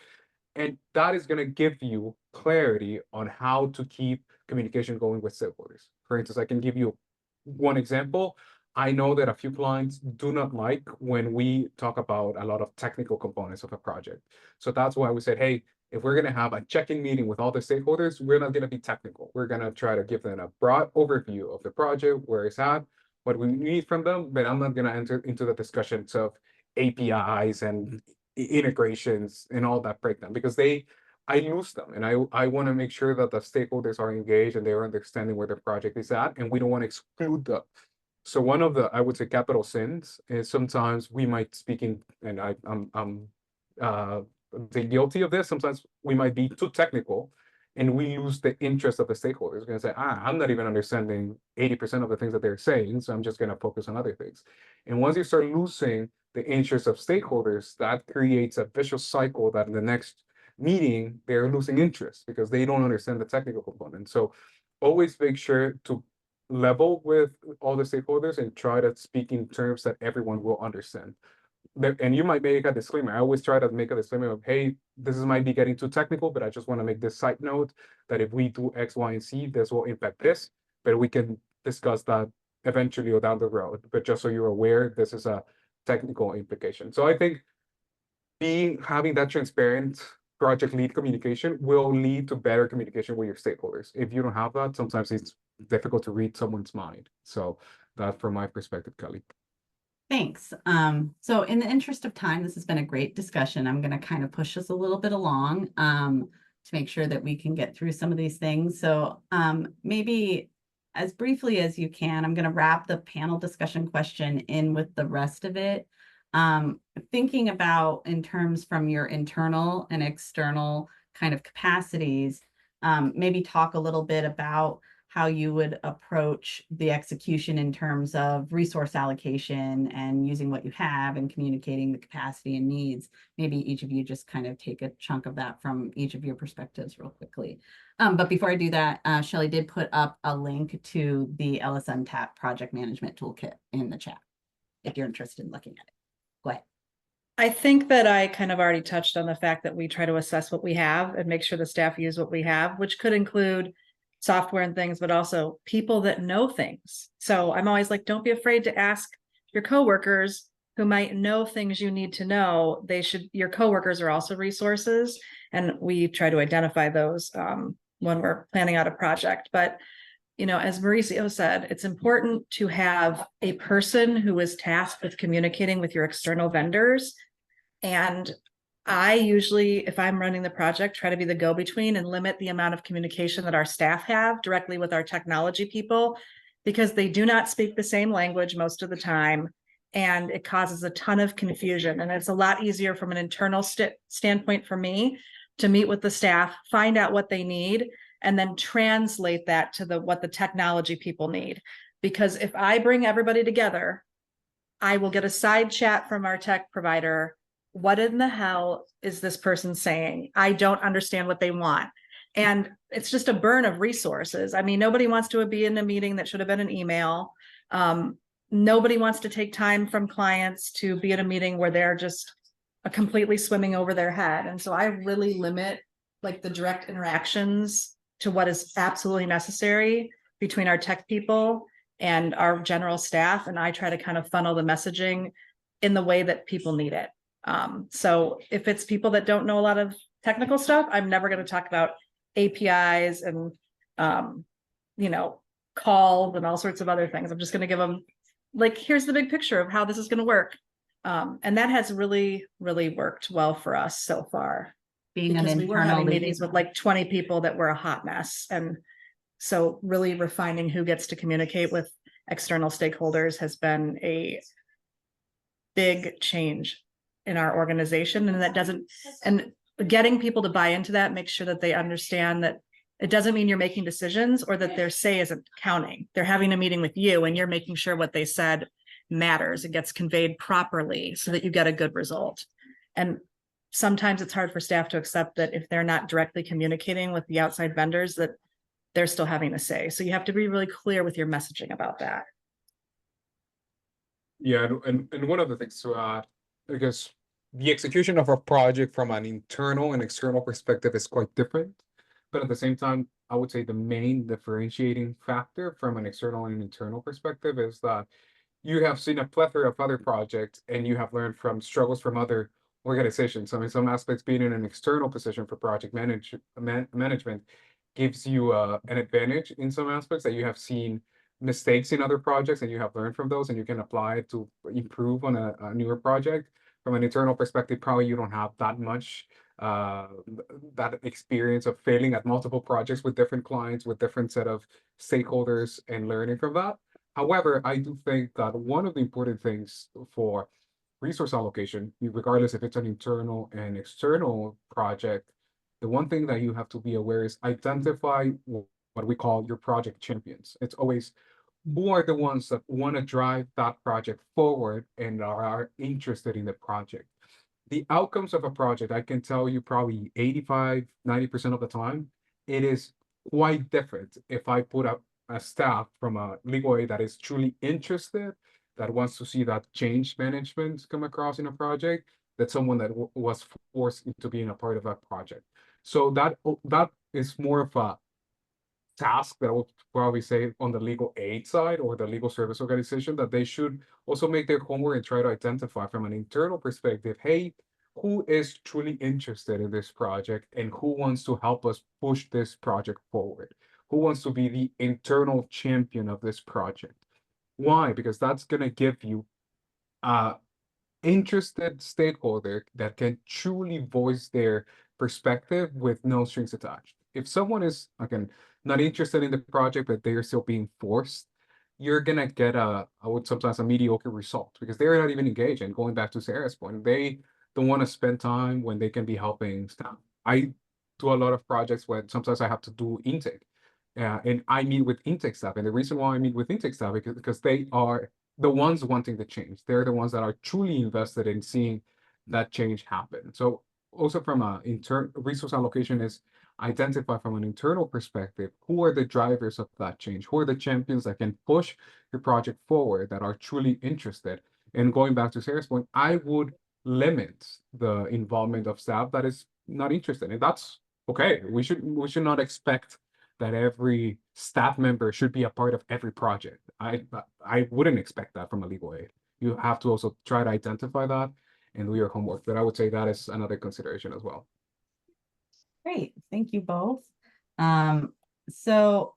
C: And that is going to give you clarity on how to keep communication going with stakeholders. For instance, I can give you one example. I know that a few clients do not like when we talk about a lot of technical components of a project. So that's why we said, hey, if we're going to have a check-in meeting with all the stakeholders, we're not going to be technical. We're going to try to give them a broad overview of the project, where it's at, what we need from them, but I'm not going to enter into the discussions of APIs and integrations and all that breakdown, because I lose them. And I want to make sure that the stakeholders are engaged and they're understanding where the project is at, and we don't want to exclude them. So one of the, I would say, capital sins is sometimes we might speaking, and I'm guilty of this. Sometimes we might be too technical and we lose the interest of the stakeholders. We're going to say, I'm not even understanding 80% of the things that they're saying, so I'm just going to focus on other things. And once you start losing the interest of stakeholders, that creates a vicious cycle that in the next meeting, they're losing interest because they don't understand the technical component. So always make sure to level with all the stakeholders and try to speak in terms that everyone will understand. And you might make a disclaimer. I always try to make a disclaimer of, hey, might be getting too technical, but I just want to make this side note that if we do X, Y, and Z, this will impact this, but we can discuss that eventually or down the road. But just so you're aware, this is a technical implication. So I think having that transparent project lead communication will lead to better communication with your stakeholders. If you don't have that, sometimes it's difficult to read someone's mind. So that from my perspective, Kelly.
B: Thanks. So in the interest of time, this has been a great discussion. I'm going to kind of push us a little bit along to make sure that we can get through some of these things. So maybe as briefly as you can, I'm going to wrap the panel discussion question in with the rest of it. Thinking about in terms from your internal and external kind of capacities, maybe talk a little bit about how you would approach the execution in terms of resource allocation and using what you have and communicating the capacity and needs. Maybe each of you just kind of take a chunk of that from each of your perspectives real quickly. But before I do that, Shelley did put up a link to the LSM TAP project management toolkit in the chat, if you're interested in looking at it. Go ahead.
D: I think that I kind of already touched on the fact that we try to assess what we have and make sure the staff use what we have, which could include software and things, but also people that know things. So I'm always like, don't be afraid to ask your coworkers who might know things you need to know. Your coworkers are also resources, and we try to identify those when we're planning out a project. But as Mauricio said, it's important to have a person who is tasked with communicating with your external vendors. And I usually, if I'm running the project, try to be the go-between and limit the amount of communication that our staff have directly with our technology people, because they do not speak the same language most of the time. And it causes a ton of confusion. And it's a lot easier from an internal standpoint for me to meet with the staff, find out what they need, and then translate that to what the technology people need. Because if I bring everybody together, I will get a side chat from our tech provider. What in the hell is this person saying? I don't understand what they want. And it's just a burn of resources. I mean, nobody wants to be in a meeting that should have been an email. Nobody wants to take time from clients to be at a meeting where they're just completely swimming over their head. And so I really limit like the direct interactions to what is absolutely necessary between our tech people and our general staff. And I try to kind of funnel the messaging in the way that people need it. So if it's people that don't know a lot of technical stuff, I'm never going to talk about APIs and, calls and all sorts of other things. I'm just going to give them like, here's the big picture of how this is going to work. And that has really, really worked well for us so far.
B: Being
D: Because
B: an
D: we were
B: internal
D: having meetings with
B: liaison.
D: like 20 people that were a hot mess. And so really refining who gets to communicate with external stakeholders has been a big change in our organization. And getting people to buy into that makes sure that they understand that it doesn't mean you're making decisions or that their say isn't counting. They're having a meeting with you and you're making sure what they said matters. It gets conveyed properly so that you get a good result. And sometimes it's hard for staff to accept that if they're not directly communicating with the outside vendors, that they're still having a say. So you have to be really clear with your messaging about that.
C: Yeah, and one of the things to add, because the execution of a project from an internal and external perspective is quite different. But at the same time, I would say the main differentiating factor from an external and internal perspective is that you have seen a plethora of other projects and you have learned from struggles from other organizations. So in some aspects, being in an external position for project management gives you an advantage in some aspects that you have seen mistakes in other projects and you have learned from those and you can apply it to improve on a newer project. From an internal perspective, probably you don't have that much that experience of failing at multiple projects with different clients, with different set of stakeholders and learning from that. However, I do think that one of the important things for resource allocation, regardless if it's an internal and external project, the one thing that you have to be aware is identify what we call your project champions. It's always who are the ones that want to drive that project forward and are interested in the project. The outcomes of a project, I can tell you probably 85, 90% of the time, it is quite different if I put up a staff from a legal aid that is truly interested, that wants to see that change management come across in a project, that someone that was forced into being a part of that project. So that is more of a task that I would probably say on the legal aid side or the legal service organization, that they should also make their homework and try to identify from an internal perspective, hey, who is truly interested in this project and who wants to help us push this project forward? Who wants to be the internal champion of this project? Why? Because that's going to give you interested stakeholder that can truly voice their perspective with no strings attached. If someone is, again, not interested in the project, but they are still being forced, you're gonna get I would sometimes a mediocre result because they're not even engaged. And going back to Sarah's point, they don't want to spend time when they can be helping staff. I do a lot of projects when sometimes I have to do intake. And I meet with intake staff. And the reason why I meet with intake staff is because they are the ones wanting the change. They're the ones that are truly invested in seeing that change happen. So also from a resource allocation is identify from an internal perspective, who are the drivers of that change? Who are the champions that can push your project forward, that are truly interested? And going back to Sarah's point, I would limit the involvement of staff that is not interested. And that's okay. We should not expect that every staff member should be a part of every project. I wouldn't expect that from a legal aid. You have to also try to identify that and do your homework. But I would say that is another consideration as well.
B: Great, thank you both. So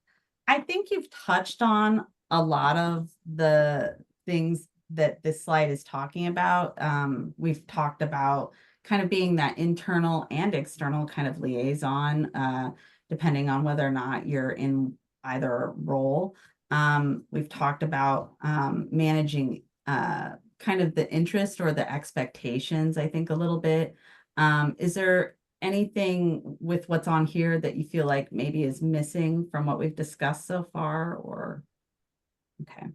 B: I think you've touched on a lot of the things that this slide is talking about. We've talked about kind of being that internal and external kind of liaison, depending on whether or not you're in either role. We've talked about managing kind of the interest or the expectations, I think, a little bit. Is there anything with what's on here that you feel like maybe is missing from what we've discussed so far? Or okay,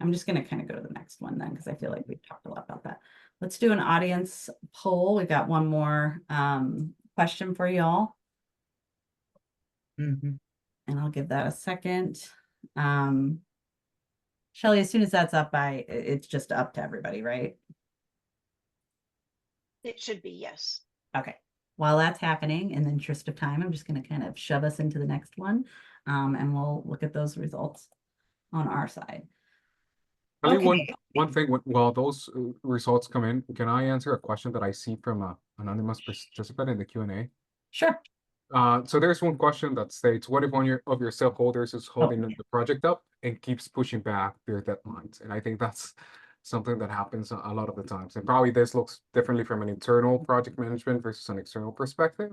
B: I'm just going to kind of go to the next one then, because I feel like we've talked a lot about that. Let's do an audience poll. We've got one more question for y'all. And I'll give that a second. Shelly, as soon as that's up, it's just up to everybody, right?
A: It should be, yes.
B: Okay. While that's happening, in the interest of time, I'm just going to kind of shove us into the next one, and we'll look at those results on our side.
C: Okay. One thing, while those results come in, can I answer a question that I see from an anonymous participant in the Q&A?
B: Sure.
C: So there's one question that states, what if one of your stakeholders is holding the project up and keeps pushing back their deadlines? And I think that's something that happens a lot of the times. And probably this looks differently from an internal project management versus an external perspective.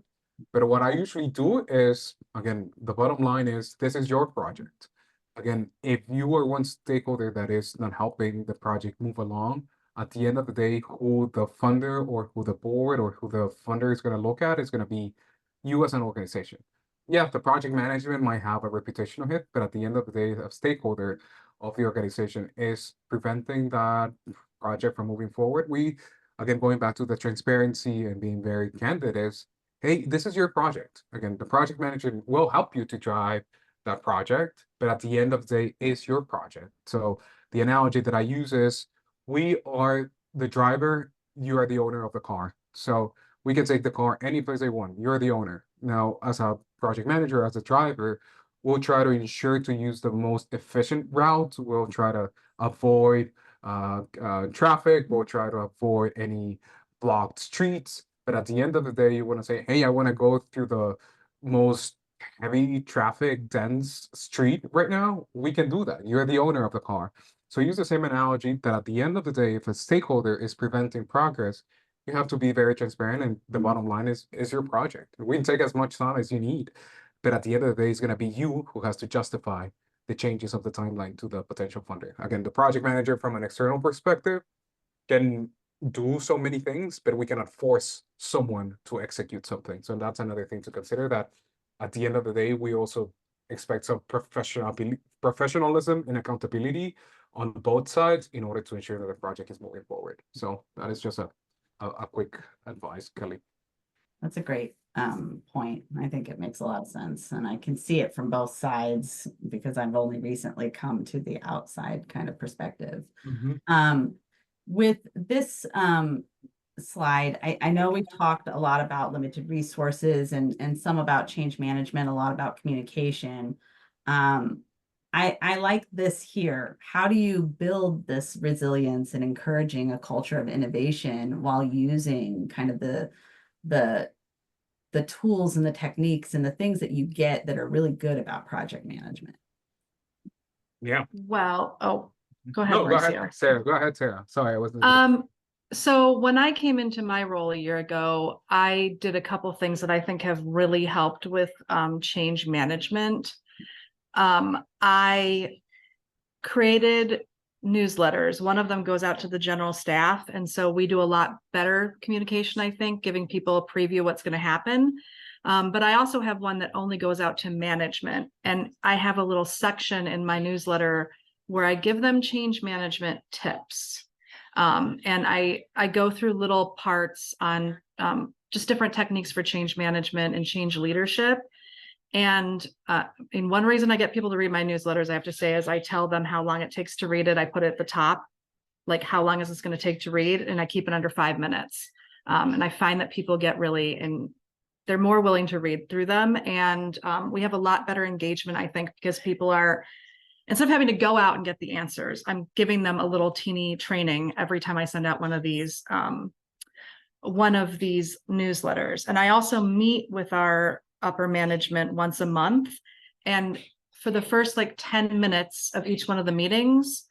C: But what I usually do is, again, the bottom line is, this is your project. Again, if you are one stakeholder that is not helping the project move along, at the end of the day, who the funder or who the board or who the funder is going to look at is going to be you as an organization. Yeah, the project management might have a reputational hit, but at the end of the day, a stakeholder of the organization is preventing that project from moving forward. We, again, going back to the transparency and being very candid is, hey, this is your project. Again, the project manager will help you to drive that project, but at the end of the day, it's your project. So the analogy that I use is, we are the driver, you are the owner of the car. So we can take the car any place they want. You're the owner. Now, as a project manager, as a driver, we'll try to ensure to use the most efficient route. We'll try to avoid traffic. We'll try to avoid any blocked streets. But at the end of the day, you want to say, hey, I want to go through the most heavy traffic dense street right now. We can do that. You're the owner of the car. So use the same analogy that at the end of the day, if a stakeholder is preventing progress, you have to be very transparent, and the bottom line is your project. We can take as much time as you need, but at the end of the day, it's going to be you who has to justify the changes of the timeline to the potential funder. Again, the project manager from an external perspective can do so many things, but we cannot force someone to execute something. So that's another thing to consider, that at the end of the day, we also expect some professionalism and accountability on both sides in order to ensure that the project is moving forward. So that is just a quick advice, Kelly.
B: That's a great point. I think it makes a lot of sense, and I can see it from both sides because I've only recently come to the outside kind of perspective. With this slide, I know we've talked a lot about limited resources and some about change management, a lot about communication. I like this here. How do you build this resilience and encouraging a culture of innovation while using kind of the tools and the techniques and the things that you get that are really good about project management?
C: Yeah.
D: Well, oh, go ahead,
C: No, go
D: Mauricio.
C: ahead, Sarah. Go ahead, Sarah. Sorry, I wasn't.
D: So when I came into my role a year ago, I did a couple things that I think have really helped with change management. I created newsletters. One of them goes out to the general staff. And so we do a lot better communication, I think, giving people a preview of what's going to happen. But I also have one that only goes out to management. And I have a little section in my newsletter where I give them change management tips. And I go through little parts on just different techniques for change management and change leadership. And one reason I get people to read my newsletters, I have to say, is I tell them how long it takes to read it. I put it at the top, like how long is this going to take to read? And I keep it under 5 minutes. And I find that people get really, and they're more willing to read through them. And we have a lot better engagement, I think, because people are, instead of having to go out and get the answers, I'm giving them a little teeny training every time I send out one of these newsletters. And I also meet with our upper management once a month. And for the first like 10 minutes of each one of the meetings,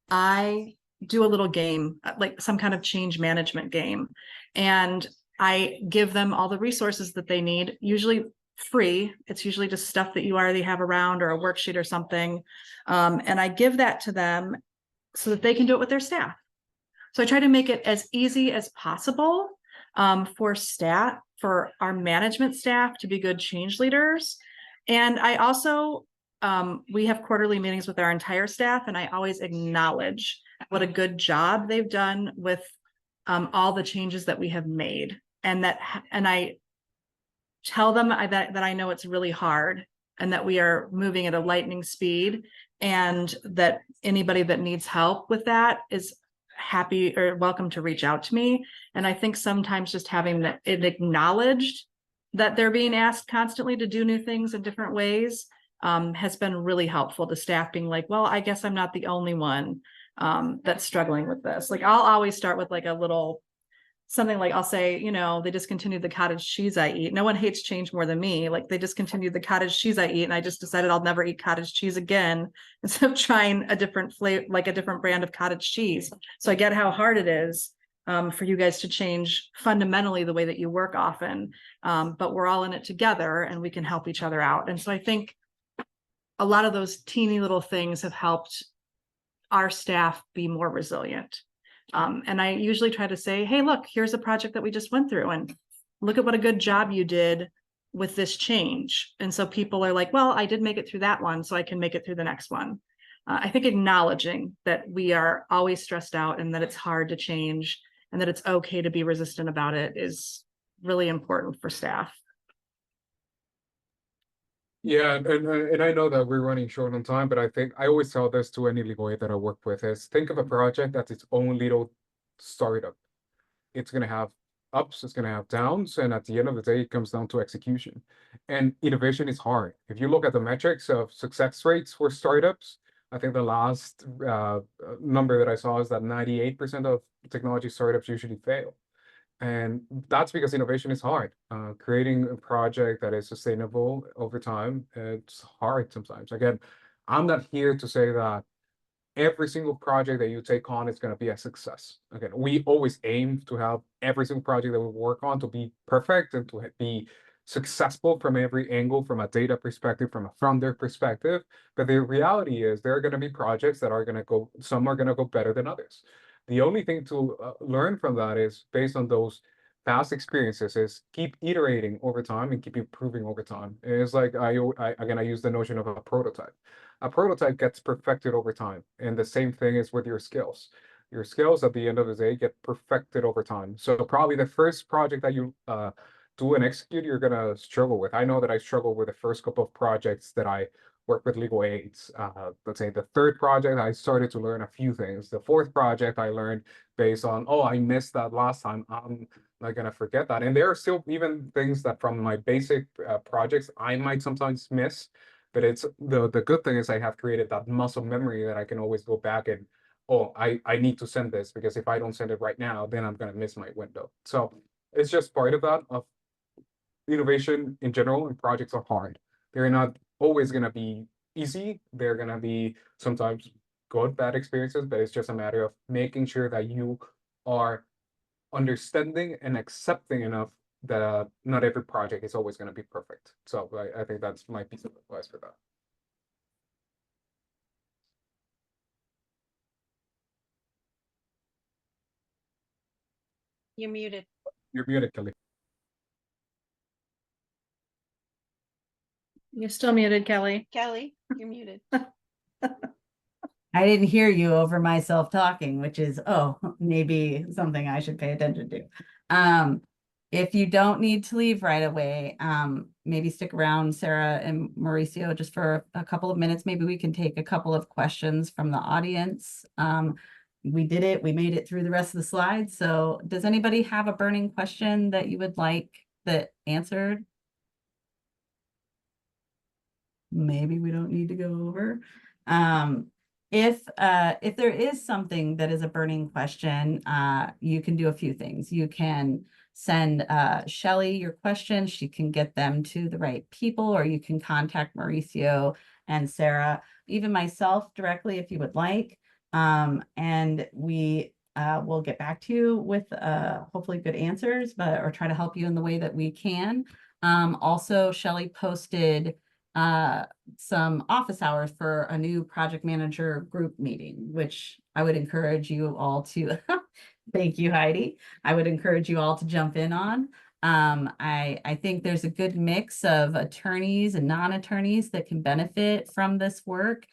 D: I do a little game, like some kind of change management game. And I give them all the resources that they need, usually free. It's usually just stuff that you already have around or a worksheet or something. And I give that to them so that they can do it with their staff. So I try to make it as easy as possible for staff, for our management staff to be good change leaders. And I also, we have quarterly meetings with our entire staff, and I always acknowledge what a good job they've done with all the changes that we have made. And I tell them that I know it's really hard and that we are moving at a lightning speed, and that anybody that needs help with that is happy or welcome to reach out to me. And I think sometimes just having it acknowledged that they're being asked constantly to do new things in different ways has been really helpful to staff, being like, well, I guess I'm not the only one that's struggling with this. Like, I'll always start with like a little something, like I'll say, they discontinued the cottage cheese I eat. No one hates change more than me. Like, they discontinued the cottage cheese I eat, and I just decided I'll never eat cottage cheese again, instead of trying a different flavor, like a different brand of cottage cheese. So I get how hard it is for you guys to change fundamentally the way that you work often, but we're all in it together and we can help each other out. And so I think a lot of those teeny little things have helped our staff be more resilient. And I usually try to say, hey, look, here's a project that we just went through, and look at what a good job you did with this change. And so people are like, well, I did make it through that one, so I can make it through the next one. I think acknowledging that we are always stressed out and that it's hard to change and that it's okay to be resistant about it is really important for staff.
C: Yeah, and I know that we're running short on time, but I think I always tell this to any legal aid that I work with is think of a project that's its own little startup. It's going to have ups, it's going to have downs, and at the end of the day, it comes down to execution. And innovation is hard. If you look at the metrics of success rates for startups, I think the last number that I saw is that 98% of technology startups usually fail. And that's because innovation is hard. Creating a project that is sustainable over time, it's hard sometimes. Again, I'm not here to say that every single project that you take on is going to be a success. Again, we always aim to have every single project that we work on to be perfect and to be successful from every angle, from a data perspective, from a founder perspective. But the reality is there are going to be projects that are going to go, some are going to go better than others. The only thing to learn from that is based on those past experiences is keep iterating over time and keep improving over time. It's like I use the notion of a prototype. A prototype gets perfected over time, and the same thing is with your skills. Your skills at the end of the day get perfected over time. So probably the first project that you do and execute, you're gonna struggle with. I know that I struggled with the first couple of projects that I work with legal aids. Let's say the third project, I started to learn a few things. The fourth project, I learned based on, oh, I missed that last time. I'm not gonna forget that. And there are still even things that from my basic projects I might sometimes miss. But it's the good thing is I have created that muscle memory that I can always go back and, oh, I need to send this because if I don't send it right now, then I'm gonna miss my window. So it's just part of that of innovation in general, and projects are hard. They're not always going to be easy. They're going to be sometimes good, bad experiences, but it's just a matter of making sure that you are understanding and accepting enough that not every project is always going to be perfect. So I think that's my piece of advice for that.
A: You're muted.
C: You're muted, Kelly.
D: You're still muted, Kelly.
A: Kelly, you're muted.
B: I didn't hear you over myself talking, which is, oh, maybe something I should pay attention to. If you don't need to leave right away, maybe stick around, Sarah and Mauricio, just for a couple of minutes. Maybe we can take a couple of questions from the audience. We did it. We made it through the rest of the slides. So does anybody have a burning question that you would like that answered? Maybe we don't need to go over. If there is something that is a burning question, you can do a few things. You can send Shelly your questions. She can get them to the right people, or you can contact Mauricio and Sarah, even myself directly if you would like. And we will get back to you with hopefully good answers, or try to help you in the way that we can. Also, Shelly posted some office hours for a new project manager group meeting, which I would encourage you all to, thank you, Heidi. I would encourage you all to jump in on. I think there's a good mix of attorneys and non-attorneys that can benefit from this work.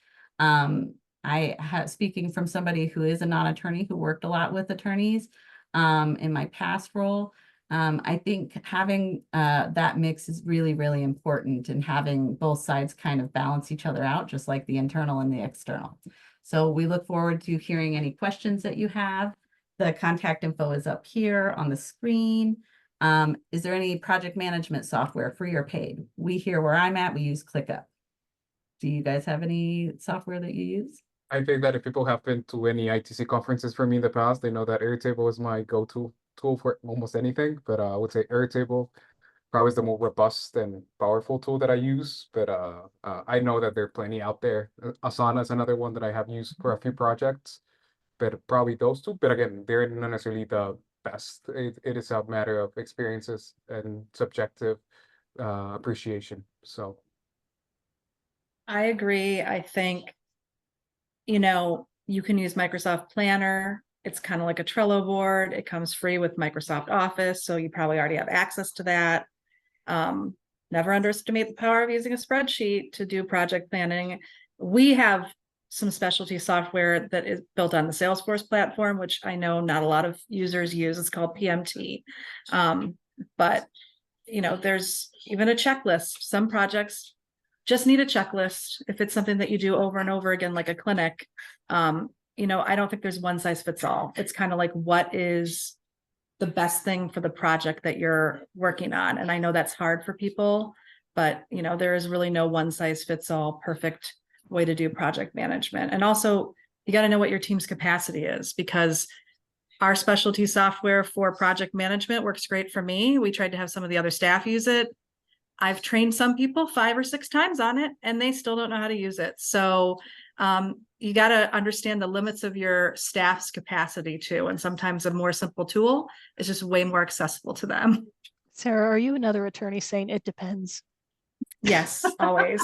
B: Speaking from somebody who is a non-attorney who worked a lot with attorneys in my past role, I think having that mix is really, really important, and having both sides kind of balance each other out, just like the internal and the external. So we look forward to hearing any questions that you have. The contact info is up here on the screen. Is there any project management software, free or paid? We here where I'm at, we use ClickUp. Do you guys have any software that you use?
C: I think that if people have been to any ITC conferences for me in the past, they know that Airtable is my go-to tool for almost anything, but I would say Airtable probably is the more robust and powerful tool that I use. But I know that there are plenty out there. Asana is another one that I have used for a few projects, but probably those two. But again, they're not necessarily the best. It is a matter of experiences and subjective appreciation. So
D: I agree. I think, you can use Microsoft Planner. It's kind of like a Trello board. It comes free with Microsoft Office, so you probably already have access to that. Never underestimate the power of using a spreadsheet to do project planning. We have some specialty software that is built on the Salesforce platform, which I know not a lot of users use. It's called PMT. But there's even a checklist. Some projects just need a checklist. If it's something that you do over and over again, like a clinic, I don't think there's one size fits all. It's kind of like, what is the best thing for the project that you're working on? And I know that's hard for people, but there is really no one size fits all perfect way to do project management. And also, you got to know what your team's capacity is, because our specialty software for project management works great for me. We tried to have some of the other staff use it. I've trained some people 5 or 6 times on it, and they still don't know how to use it. So you got to understand the limits of your staff's capacity too. And sometimes a more simple tool is just way more accessible to them.
E: Sarah, are you another attorney saying it depends?
D: Yes, always.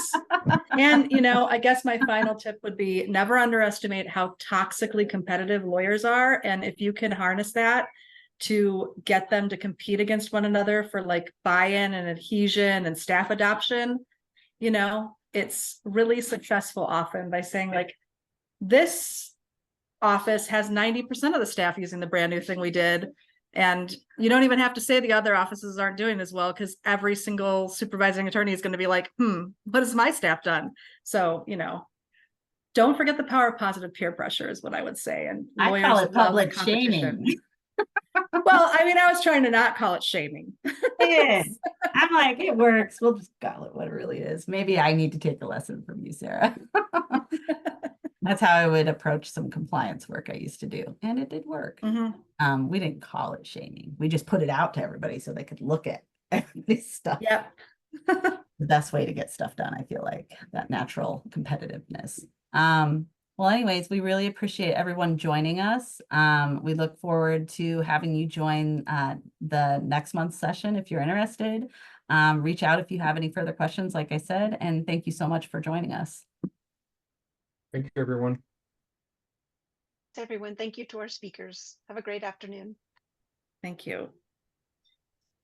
D: And, I guess my final tip would be never underestimate how toxically competitive lawyers are. And if you can harness that to get them to compete against one another for like buy-in and adhesion and staff adoption, it's really successful often by saying like, this office has 90% of the staff using the brand new thing we did. And you don't even have to say the other offices aren't doing as well, because every single supervising attorney is going to be like, what has my staff done? So, don't forget the power of positive peer pressure is what I would say. And
B: I call it public shaming.
D: Well, I was trying to not call it shaming.
B: It is. I'm like, it works. We'll just call it what it really is. Maybe I need to take a lesson from you, Sarah. That's how I would approach some compliance work I used to do. And it did work.
D: Mm-hmm.
B: We didn't call it shaming. We just put it out to everybody so they could look at everybody's stuff.
D: Yep.
B: The best way to get stuff done, I feel like, that natural competitiveness. Well, anyways, we really appreciate everyone joining us. We look forward to having you join the next month's session if you're interested. Reach out if you have any further questions, like I said, and thank you so much for joining us.
C: thank you, everyone.
A: Everyone, thank you to our speakers. Have a great afternoon.
D: Thank you.